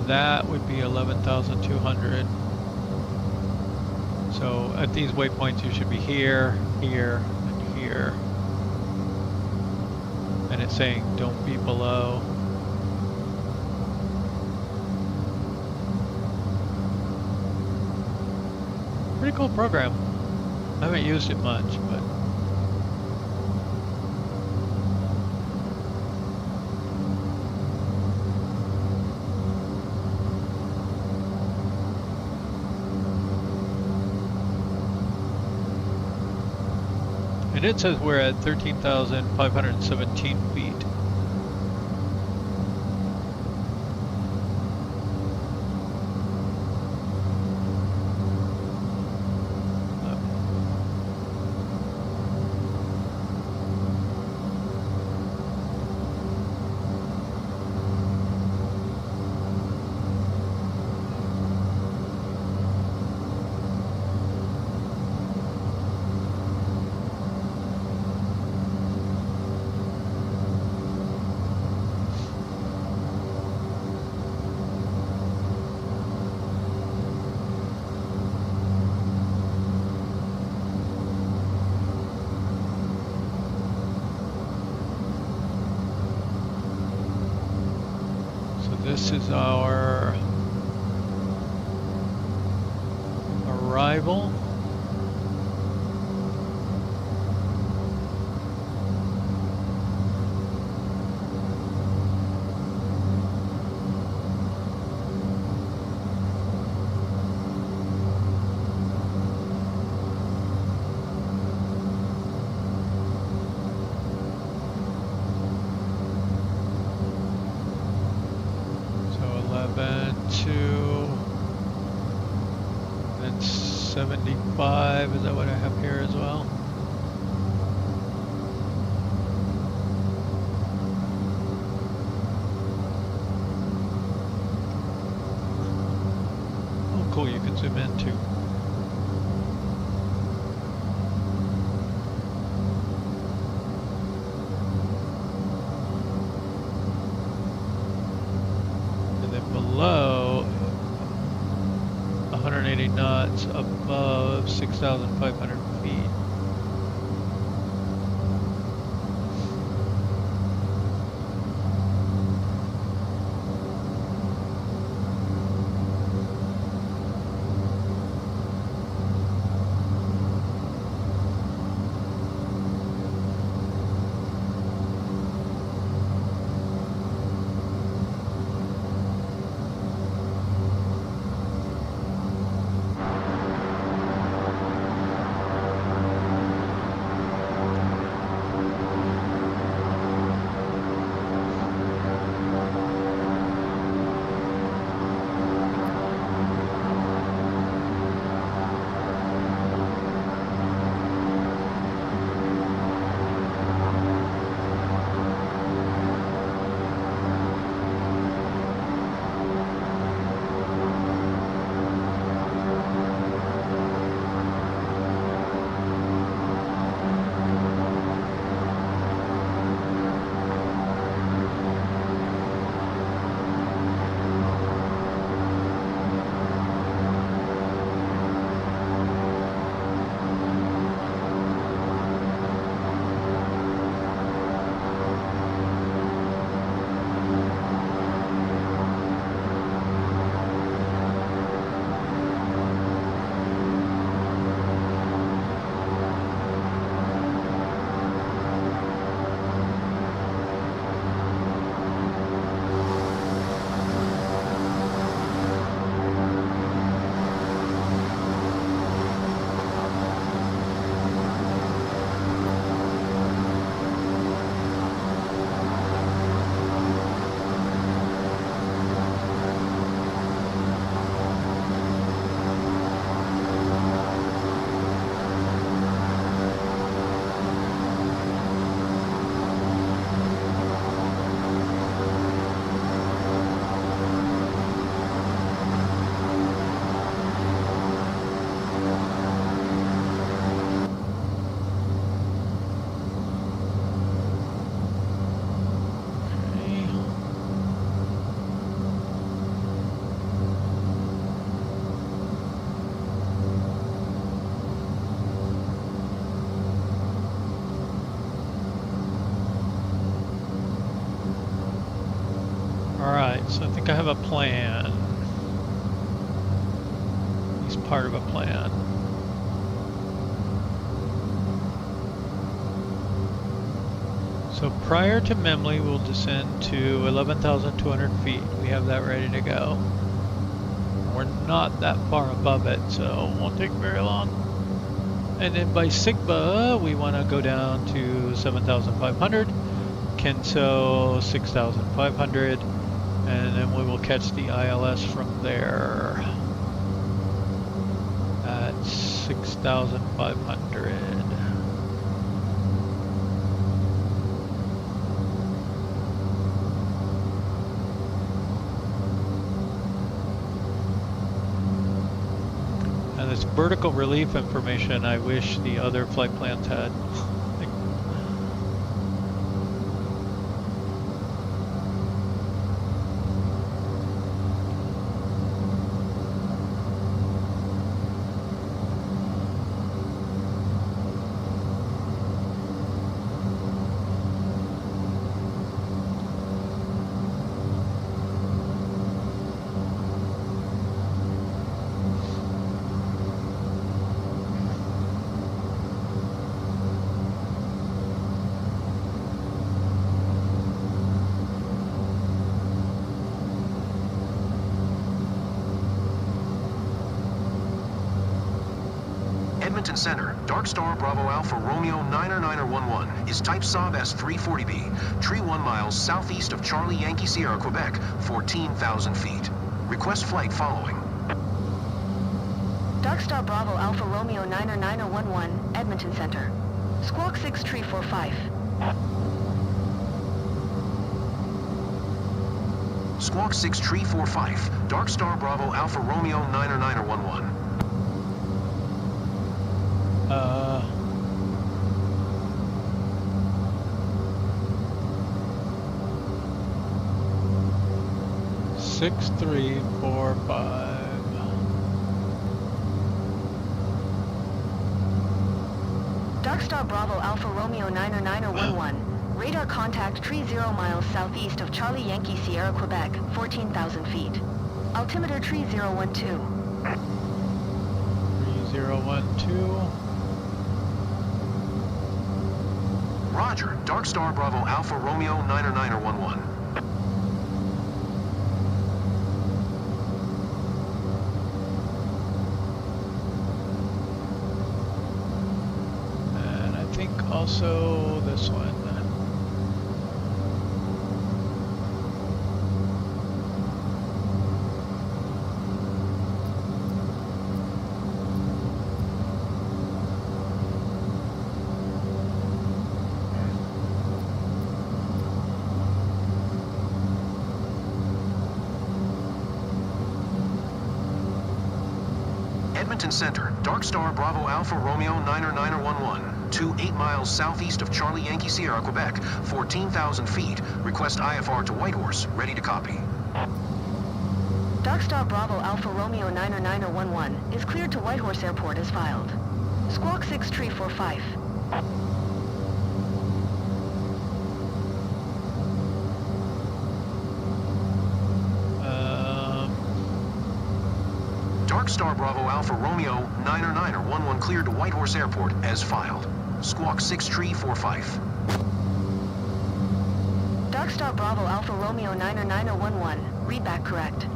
That would be 11,200. So at these waypoints, you should be here, here, and here. And it's saying don't be below. Pretty cool program. I haven't used it much, but and it says we're at 13,517 feet. This is our arrival. 72, then 75, is that what I have here as well? Oh cool, you can zoom in too. Below 180 knots above 6,500 feet. So I think I have a plan. At least part of a plan. So prior to Memley, we'll descend to 11,200 feet. We have that ready to go. We're not that far above it, so it won't take very long. And then by Sigma, we want to go down to 7,500. Kenso 6,500. And then we will catch the ILS from there at 6,500. And this vertical relief information, I wish the other flight plans had. Edmonton Center, Dark Star Bravo Alpha Romeo 99911 is type Saab S340B, tree 1 miles southeast of Charlie Yankee Sierra, Quebec, 14,000 feet. Request flight following. Darkstar Bravo Alpha Romeo 99911, Edmonton Center. Squawk 6345. Squawk 6345. Darkstar Bravo Alpha Romeo 99911. 6345. Darkstar Bravo Alpha Romeo 99911. Radar contact tree 0 miles southeast of Charlie Yankee Sierra, Quebec, 14,000 feet. Altimeter tree 012. 3012. Roger. Darkstar Bravo Alpha Romeo 99911. And I think also this one. Edmonton Center. Darkstar Bravo Alpha Romeo 99911. 8 miles southeast of Charlie Yankee Sierra, Quebec, 14,000 feet. Request IFR to Whitehorse. Ready to copy. Darkstar Bravo Alpha Romeo 99911 is cleared to Whitehorse Airport as filed. Squawk 6345. Darkstar Bravo Alpha Romeo 99911 cleared to Whitehorse Airport as filed. Squawk 6345. Darkstar Bravo Alpha Romeo 99911, readback correct.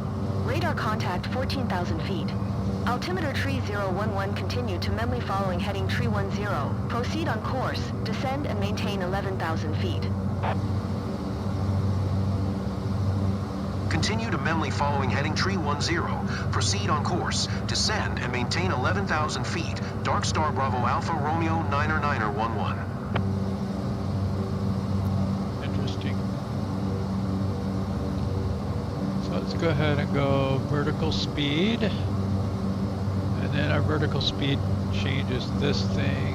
Radar contact 14,000 feet. Altimeter tree 011 continue to Memley following heading tree 10. Proceed on course, descend and maintain 11,000 feet. Continue to Memley following heading tree 10. Proceed on course, descend and maintain 11,000 feet. Darkstar Bravo Alpha Romeo 99911. Interesting. So let's go ahead and go vertical speed. And then our vertical speed changes this thing.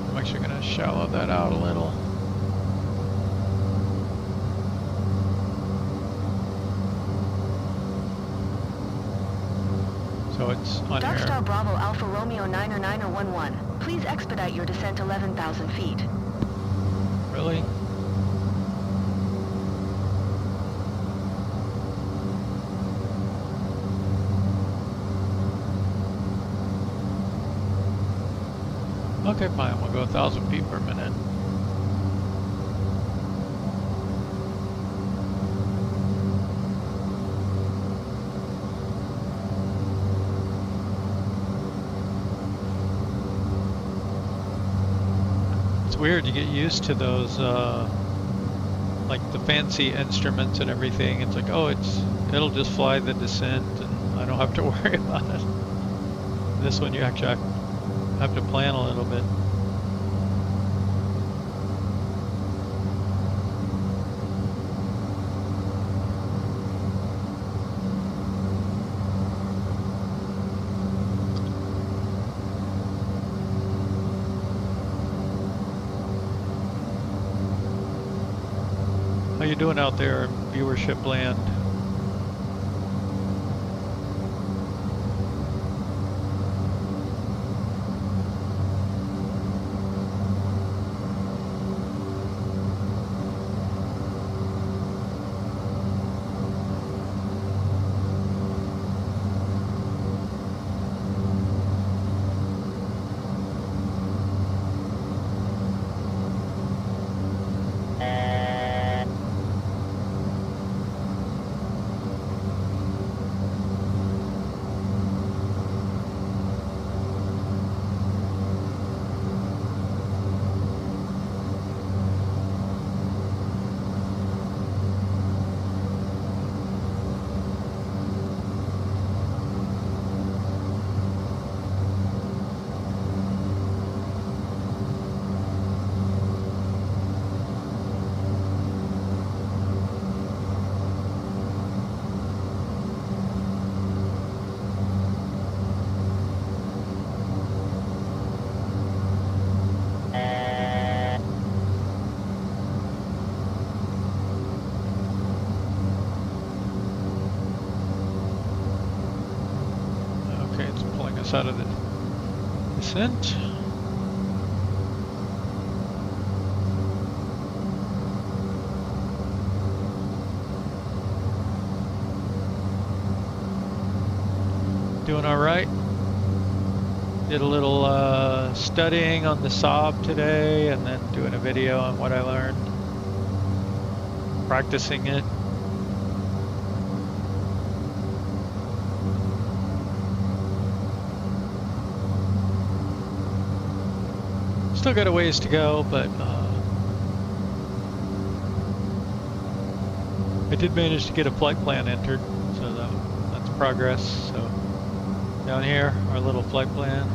I'm actually going to shallow that out a little. So it's on Darkstar here. Bravo Alpha Romeo 99911, please expedite your descent 11,000 feet. Really? Okay, fine. We'll go 1,000 feet per minute. It's weird. You get used to those, like the fancy instruments and everything. It's like, oh, it'll just fly the descent, and I don't have to worry about it. This one, you actually have to plan a little bit. How you doing out there in viewership land? us out of the descent. Doing all right. Did a little studying on the Saab today, and then doing a video on what I learned. Practicing it. Still got a ways to go, but I did manage to get a flight plan entered, so that's progress. So down here, our little flight plan.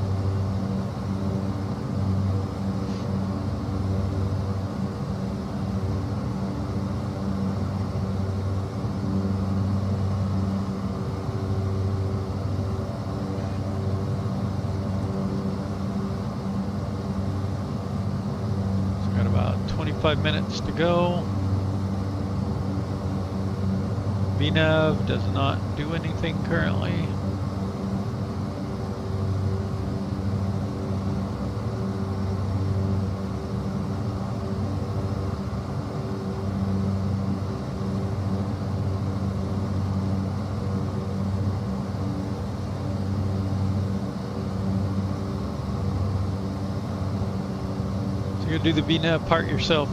So got about 25 minutes to go. VNAV does not do anything currently. So you're gonna do the VNAV part yourself.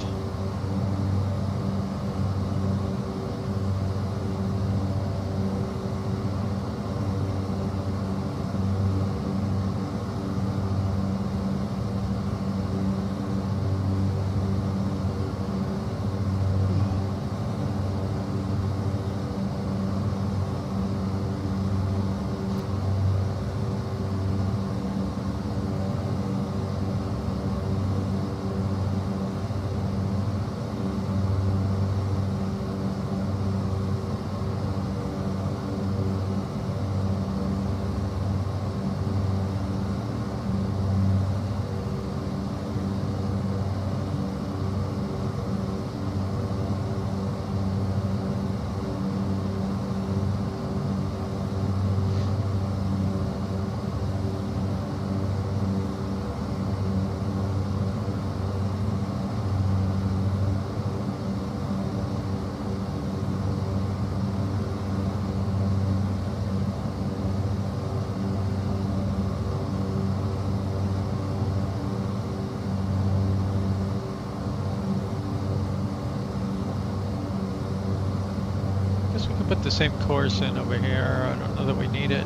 We can put the same course in over here. I don't know that we need it.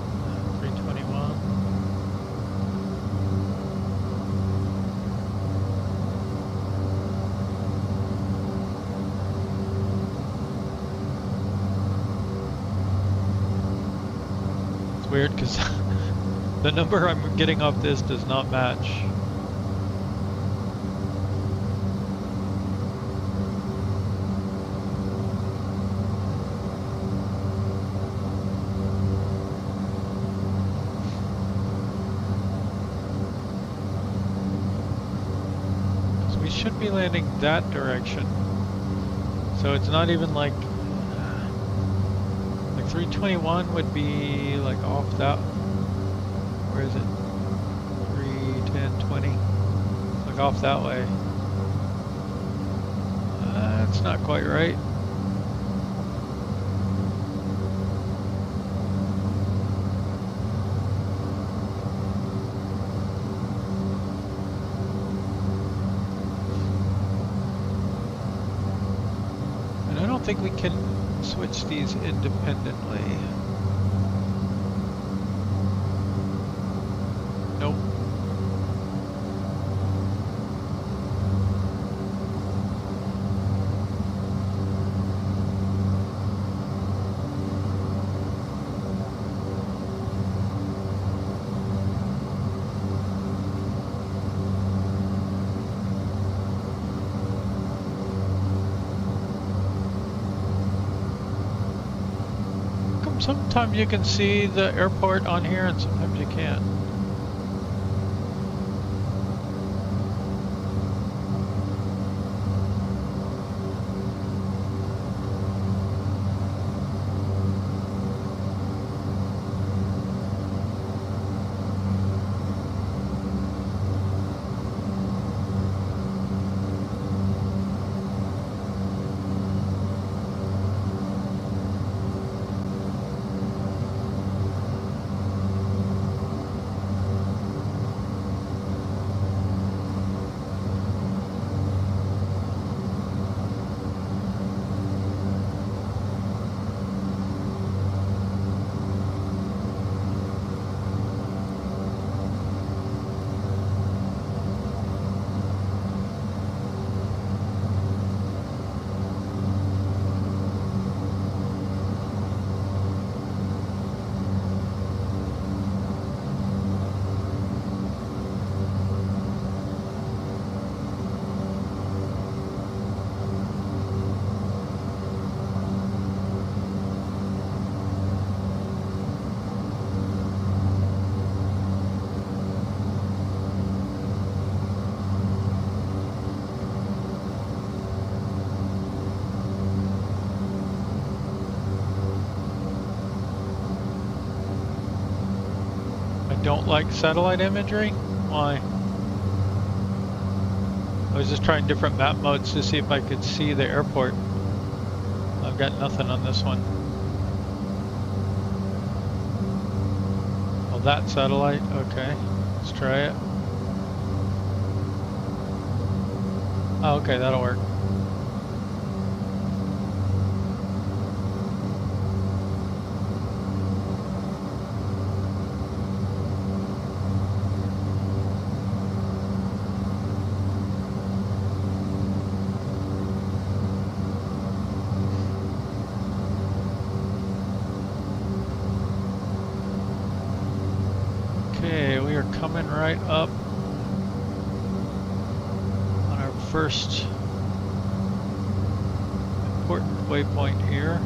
321. It's weird because the number I'm getting off this does not match. Should be landing that direction, so it's not even like 321 would be like off that. Where is it? 310 20. Like off that way. That's not quite right. I think we can switch these independently. Nope. Sometimes you can see the airport on here and sometimes you can't. don't like satellite imagery? Why? I was just trying different map modes to see if I could see the airport. I've got nothing on this one. Oh, that satellite? Okay, let's try it. Oh, okay, that'll work. Okay, we are coming right up on our first important waypoint here.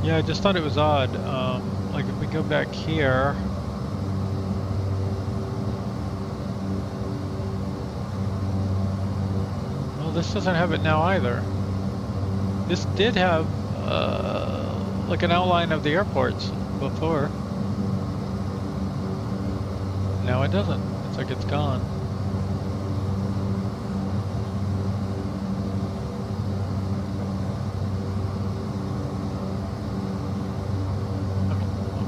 Yeah, I just thought it was odd. Like if we go back here, well, this doesn't have it now either. This did have like an outline of the airports before. Now it doesn't. It's like it's gone.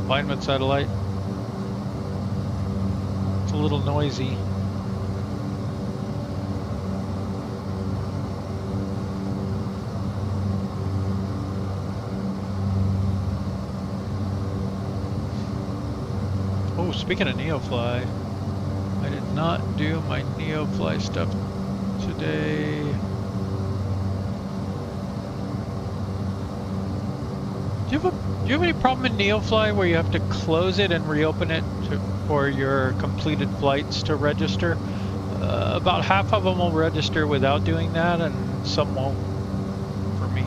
Alignment satellite. It's a little noisy. Oh, speaking of NeoFly, I did not do my NeoFly stuff today. Do you have any problem in NeoFly where you have to close it and reopen it for your completed flights to register? About half of them will register without doing that, and some won't for me.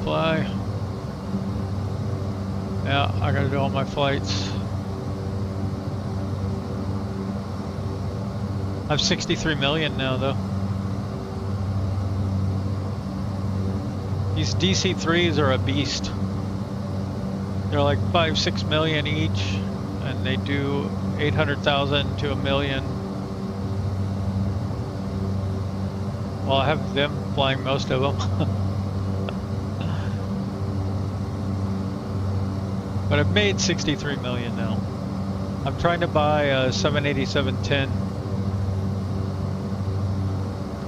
Fly. Yeah, I gotta do all my flights. I have 63 million now though. These DC-3s are a beast. They're like 5-6 million each, and they do 800,000 to $1 million. Well, I have them flying most of them. But I've made 63 million now. I'm trying to buy a 787-10.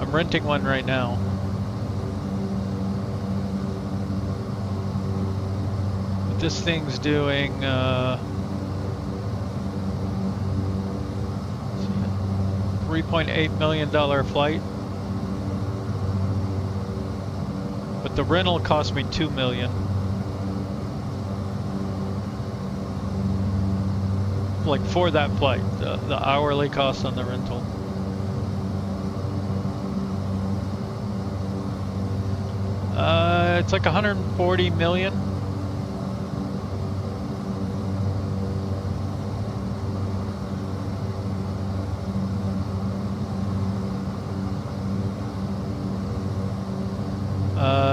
I'm renting one right now. But this thing's doing $3.8 million flight. But the rental cost me $2 million. Like for that flight, the hourly cost on the rental. It's like 140 million.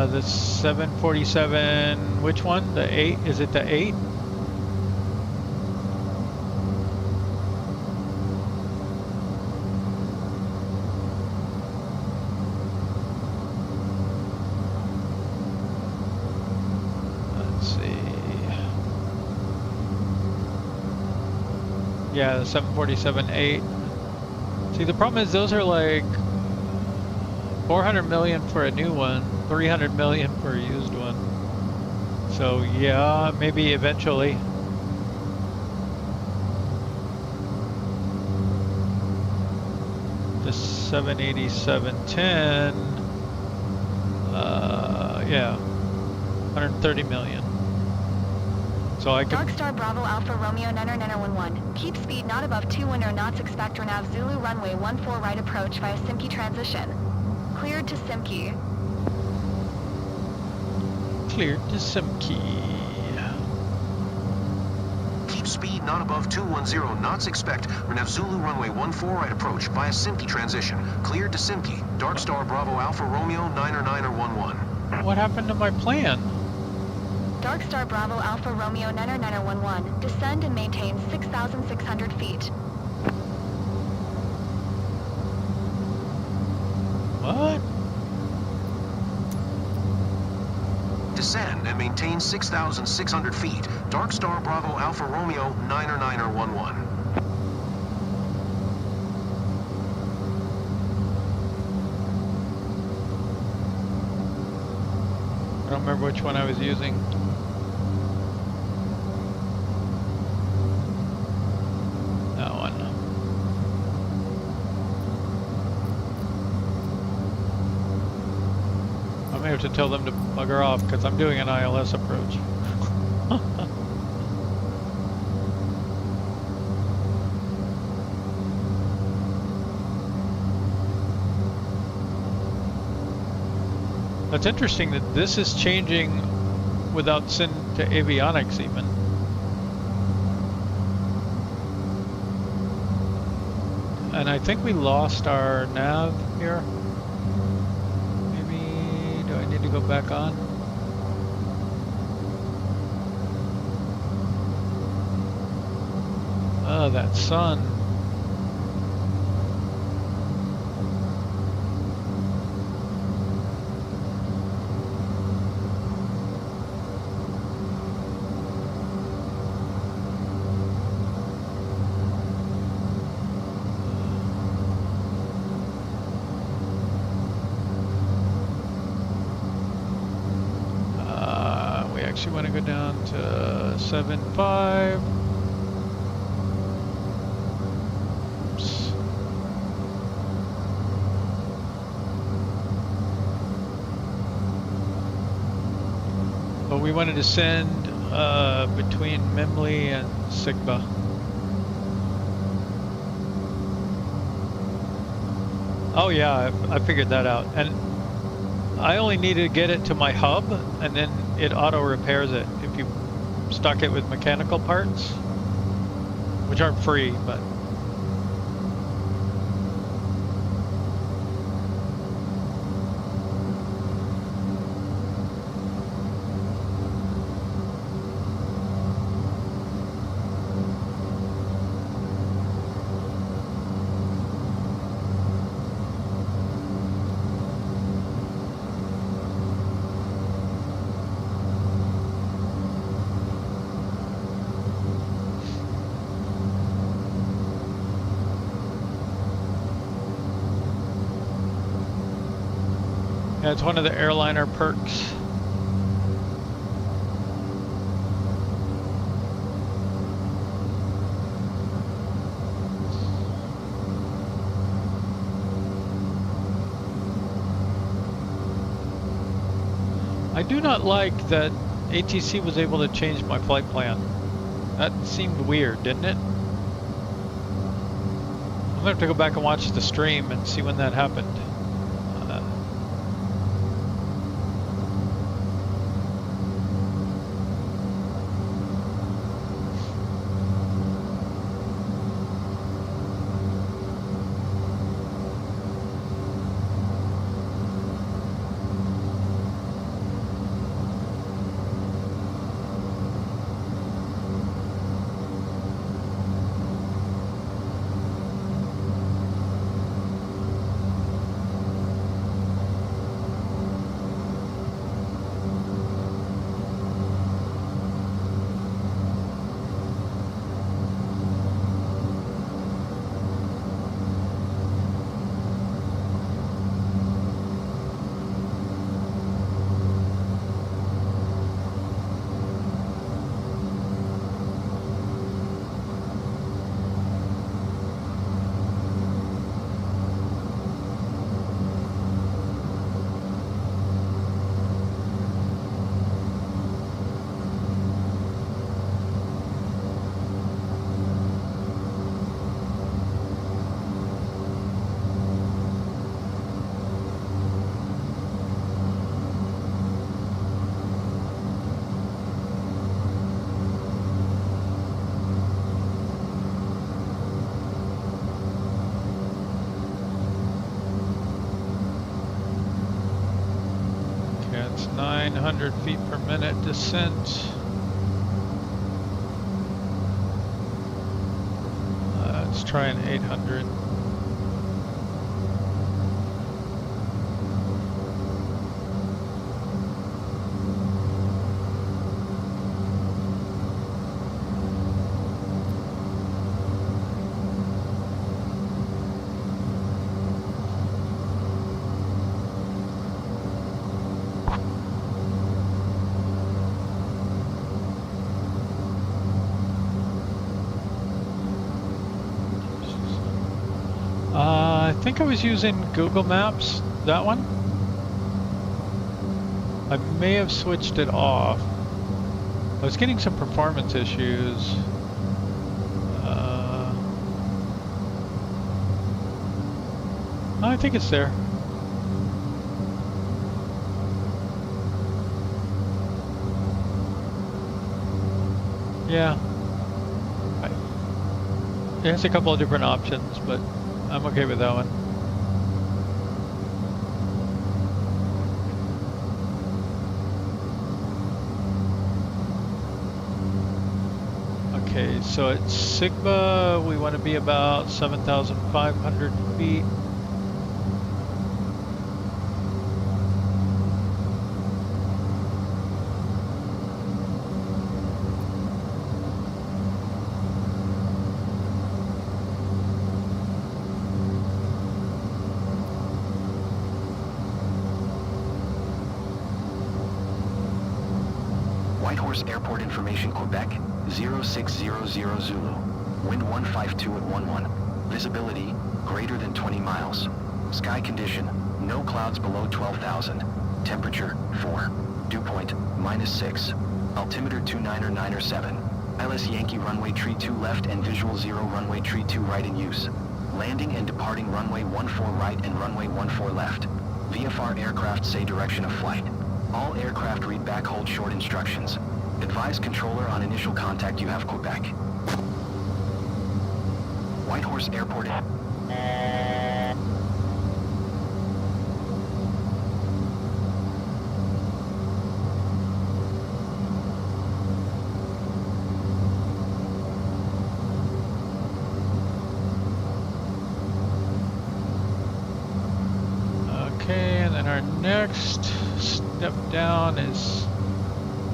The 747, which one? The 8? Is it the 8? Let's see. Yeah, the 747-8. See, the problem is those are like 400 million for a new one, 300 million for a used one. So yeah, maybe eventually. The 787-10, yeah, 130 million. So I can... Darkstar Bravo Alpha Romeo 99911. Keep speed not above 21 knots. Expect Nav Zulu runway 14 right approach via Simki transition. Cleared to Simki. Cleared to Simki. Keep speed not above 210 knots. Expect Nav Zulu runway 14 right approach via Simki transition. Cleared to Simki. Darkstar Bravo Alpha Romeo 99911. What happened to my plan? Darkstar Bravo Alpha Romeo 99911. Descend and maintain 6,600 feet. What? Descend and maintain 6,600 feet. Darkstar Bravo Alpha Romeo 99911. I don't remember which one I was using. That one. I may have to tell them to bugger off because I'm doing an ILS approach. That's interesting that this is changing without send to avionics even. And I think we lost our nav here. Maybe, do I need to go back on? Oh, that sun. We want to go down to 7.5. Oops. But we wanted to send between Memley and Sigba. Oh yeah, I figured that out. And I only needed to get it to my hub, and then it auto repairs it if you stock it with mechanical parts, which aren't free, but. Yeah, it's one of the airliner perks. I do not like that ATC was able to change my flight plan. That seemed weird, didn't it? I'm gonna have to go back and watch the stream and see when that happened. It's 900 feet per minute descent. Let's try an 800. I think I was using Google Maps, that one. I may have switched it off. I was getting some performance issues. I think it's there. Yeah. It has a couple of different options, but I'm okay with that one. Okay, so at Sigma, we want to be about 7,500 feet. Whitehorse Airport Information, Quebec, 0600 Zulu. Wind 152 at 11. Visibility, greater than 20 miles. Sky condition, no clouds below 12,000. Temperature, 4. Dew point, -6. Altimeter 299er7. ILS Yankee runway tree 2 left and visual 0 runway tree 2 right in use. Landing and departing runway 14 right and runway 14 left. VFR aircraft say direction of flight. All aircraft read back hold short instructions. Advise controller on initial contact you have Quebec. Whitehorse Airport. Okay, and then our next step down is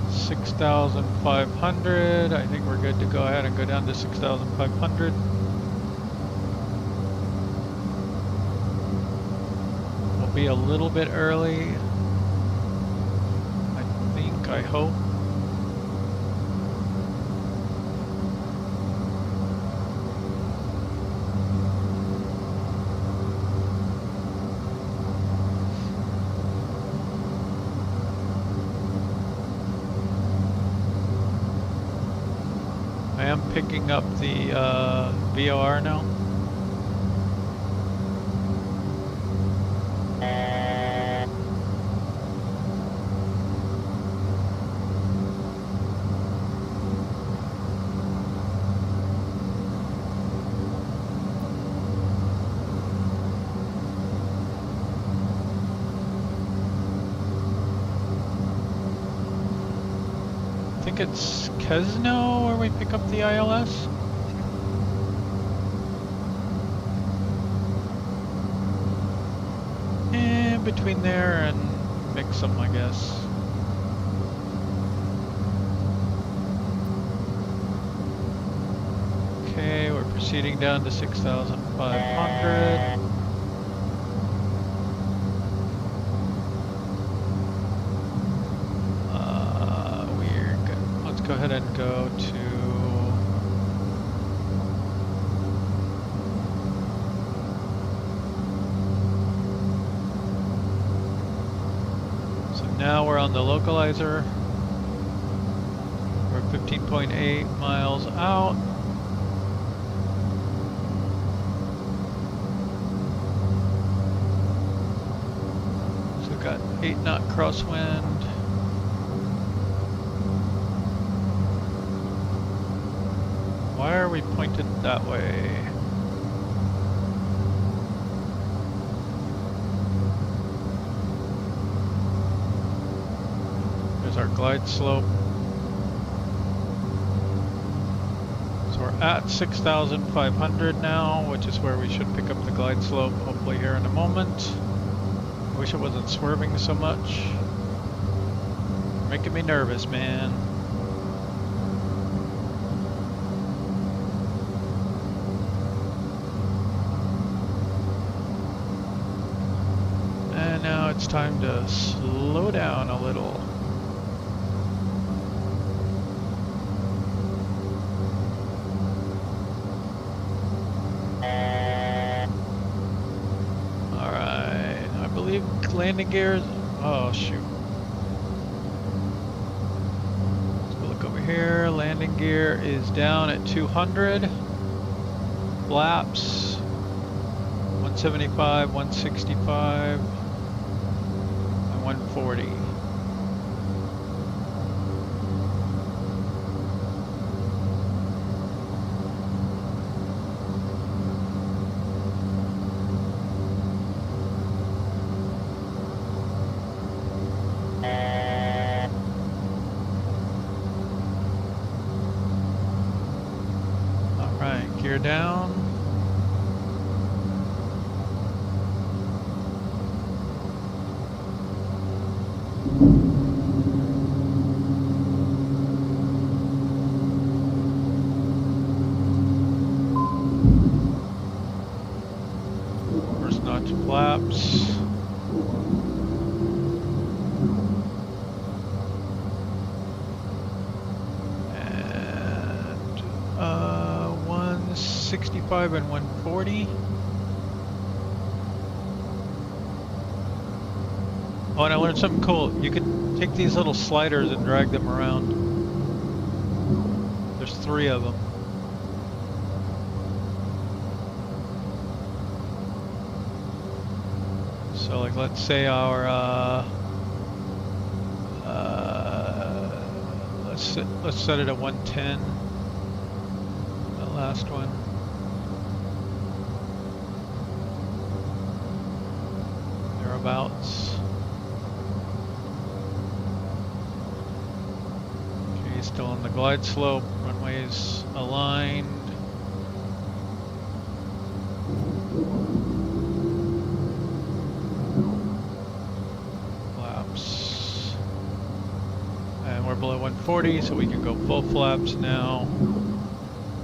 6,500. I think we're good to go ahead and go down to 6,500. We'll be a little bit early, I hope. picking up the VOR now? I think it's Kesno where we pick up the ILS. And between there and mix them, I guess. Okay, we're proceeding down to 6,500. Go ahead and go to so now we're on the localizer. We're 15.8 miles out. So we've got 8 knot crosswind. Why are we pointed that way? There's our glide slope. So we're at 6,500 now, which is where we should pick up the glide slope, hopefully here in a moment. I wish it wasn't swerving so much. You're making me nervous, man. Now it's time to slow down a little. Alright, I believe landing gear is... Oh, shoot. Let's go look over here. Landing gear is down at 200. Flaps, 175, 165. 140. All right, gear down. Flaps. And 165 and 140. Oh, and I learned something cool. You can take these little sliders and drag them around. There's 3 of them. So like let's say our let's set it at 110. That last one. Thereabouts. Okay, still on the glide slope. Runway's aligned. Below 140, so we can go full flaps now.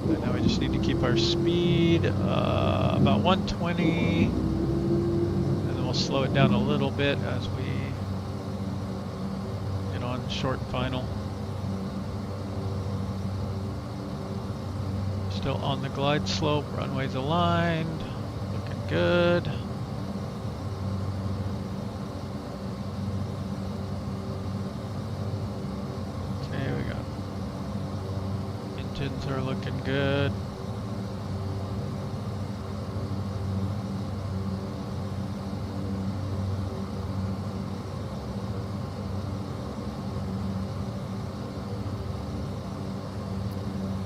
And now we just need to keep our speed about 120, and then we'll slow it down a little bit as we get on short final. Still on the glide slope, runway's aligned, looking good. Engines are looking good.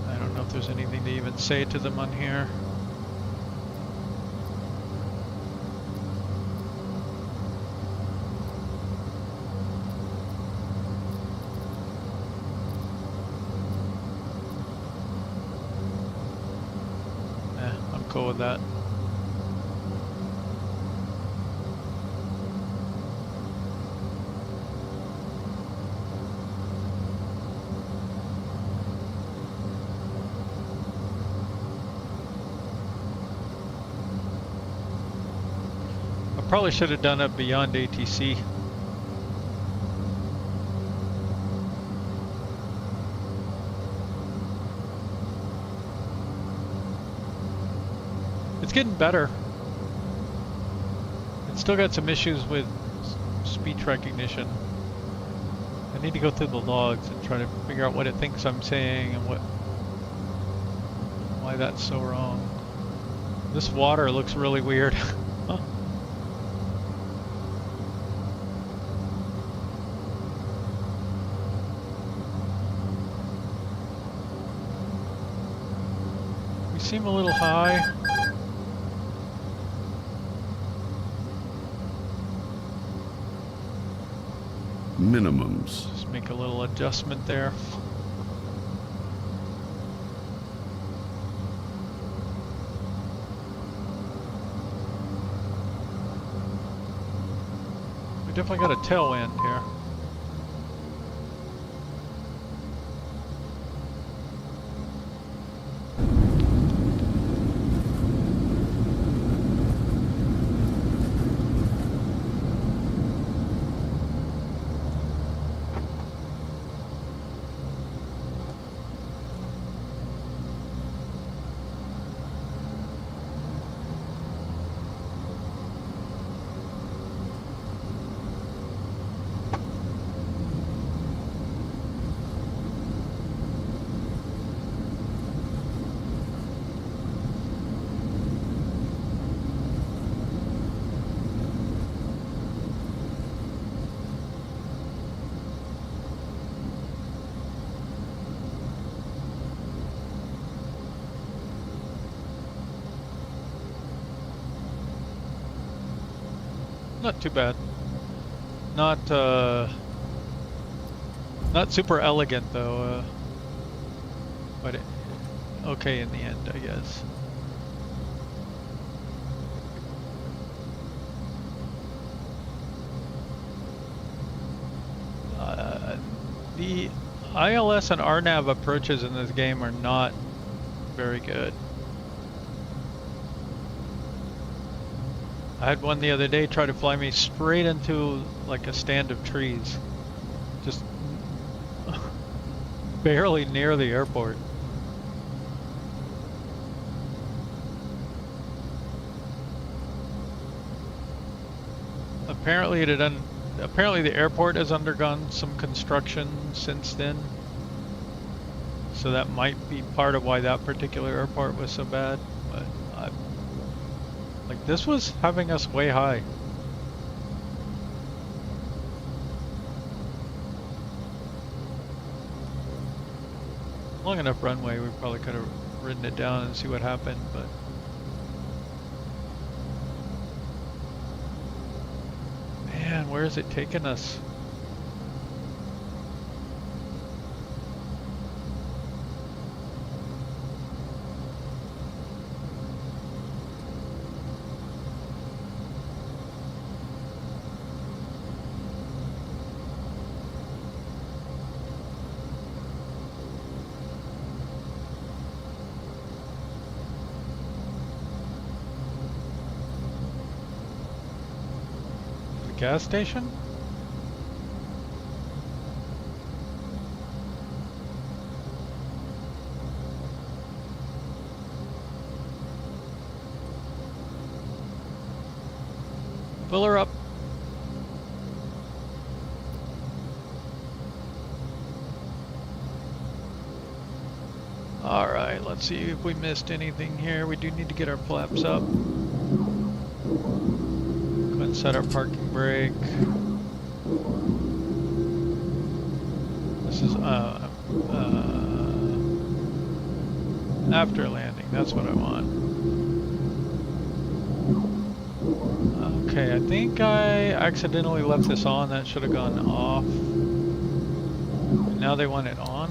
I don't know if there's anything to even say to them on here. Cool with that. I probably should have done it beyond ATC. It's getting better. It's still got some issues with speech recognition. I need to go through the logs and try to figure out what it thinks I'm saying and why that's so wrong. This water looks really weird. We seem a little high. Minimums. Just make a little adjustment there. We definitely got a tailwind here. Not too bad. Not super elegant though, but okay in the end, I guess. The ILS and RNAV approaches in this game are not very good. I had one the other day try to fly me straight into like a stand of trees. Just barely near the airport. Apparently the airport has undergone some construction since then. So that might be part of why that particular airport was so bad, but like this was having us way high. Long enough runway, we probably could have ridden it down and see what happened, but man, where is it taking us? Gas station? Fill her up. All right, Let's see if we missed anything here. We do need to get our flaps up. Go ahead and set our parking brake. This is after landing. That's what I want. Okay, I think I accidentally left this on. That should have gone off. Now they want it on.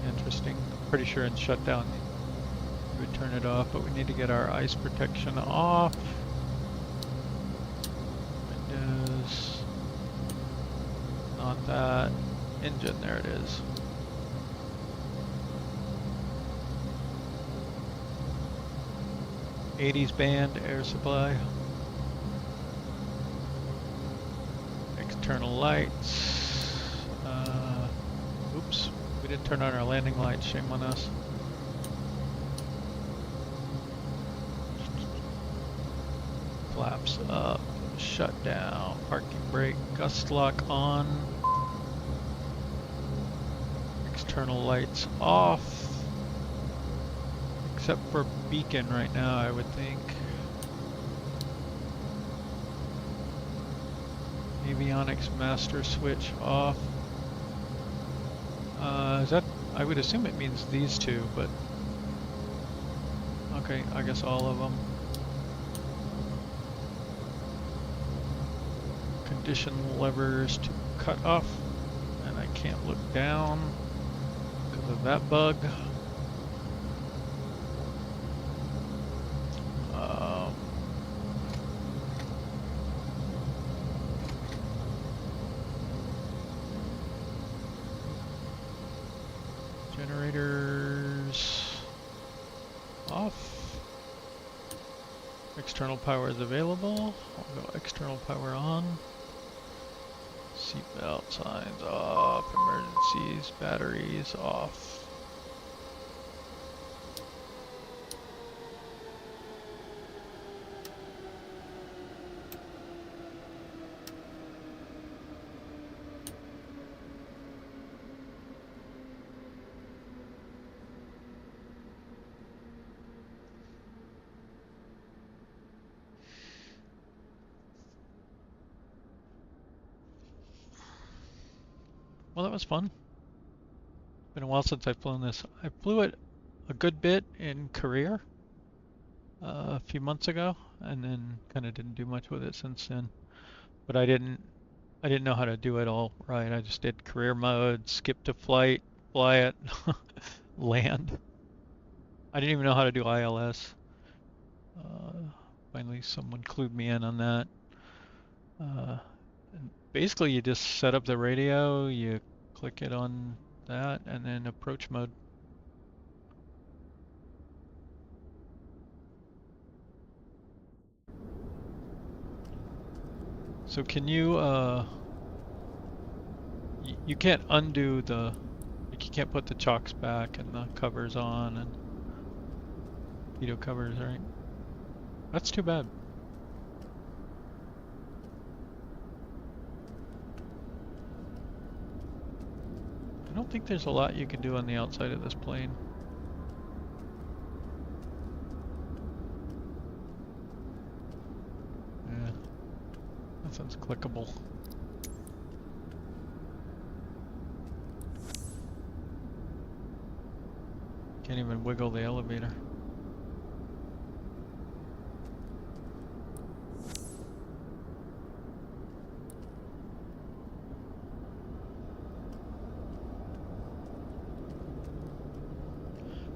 Interesting. Pretty sure in shutdown you would turn it off, but we need to get our ice protection off. Windows. Not that. Engine, there it is. '80s band air supply. External lights. Oops, we didn't turn on our landing lights, shame on us. Flaps up, shut down, parking brake, gust lock on. External lights off. Except for beacon right now, I would think. Avionics master switch off. Is that, I would assume it means these two, but okay, I guess all of them. Condition levers to cut off, and I can't look down because of that bug. Generators off. External power is available. I'll go external power on. Seatbelt signs off. Emergencies, batteries off. Well, that was fun. Been a while since I've flown this. I flew it a good bit in Korea a few months ago, and then kind of didn't do much with it since then. But I didn't know how to do it all right. I just did career mode, skip to flight, fly it, land. I didn't even know how to do ILS. Finally, someone clued me in on that. And basically, you just set up the radio, you click it on that, and then approach mode. So can you, you can't undo the, like you can't put the chocks back and the covers on and torpedo covers, right? That's too bad. I don't think there's a lot you can do on the outside of this plane. Yeah, that sounds clickable. Can't even wiggle the elevator.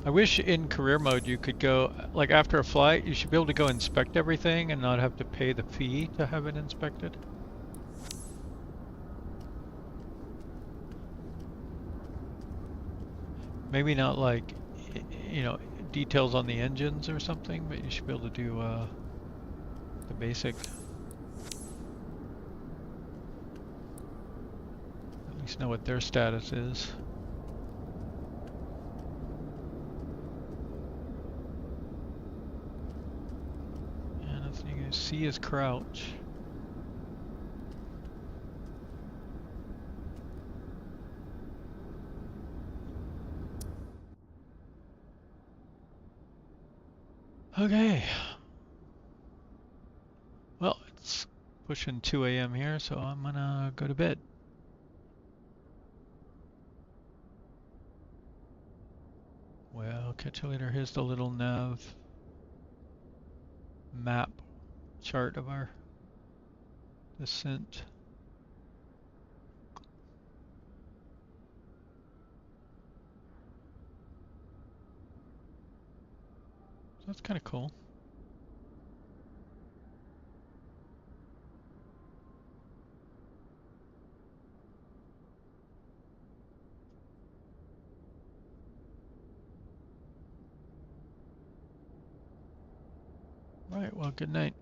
I wish in career mode you could go, like after a flight, you should be able to go inspect everything and not have to pay the fee to have it inspected. Maybe not like, you know, details on the engines or something, but you should be able to do the basic. At least know what their status is. C is crouch. Okay. Well, it's pushing 2 a.m. here, so I'm gonna go to bed. Well, catch you later. Here's the little nav map chart of our descent. So that's kind of cool. Right, well, good night.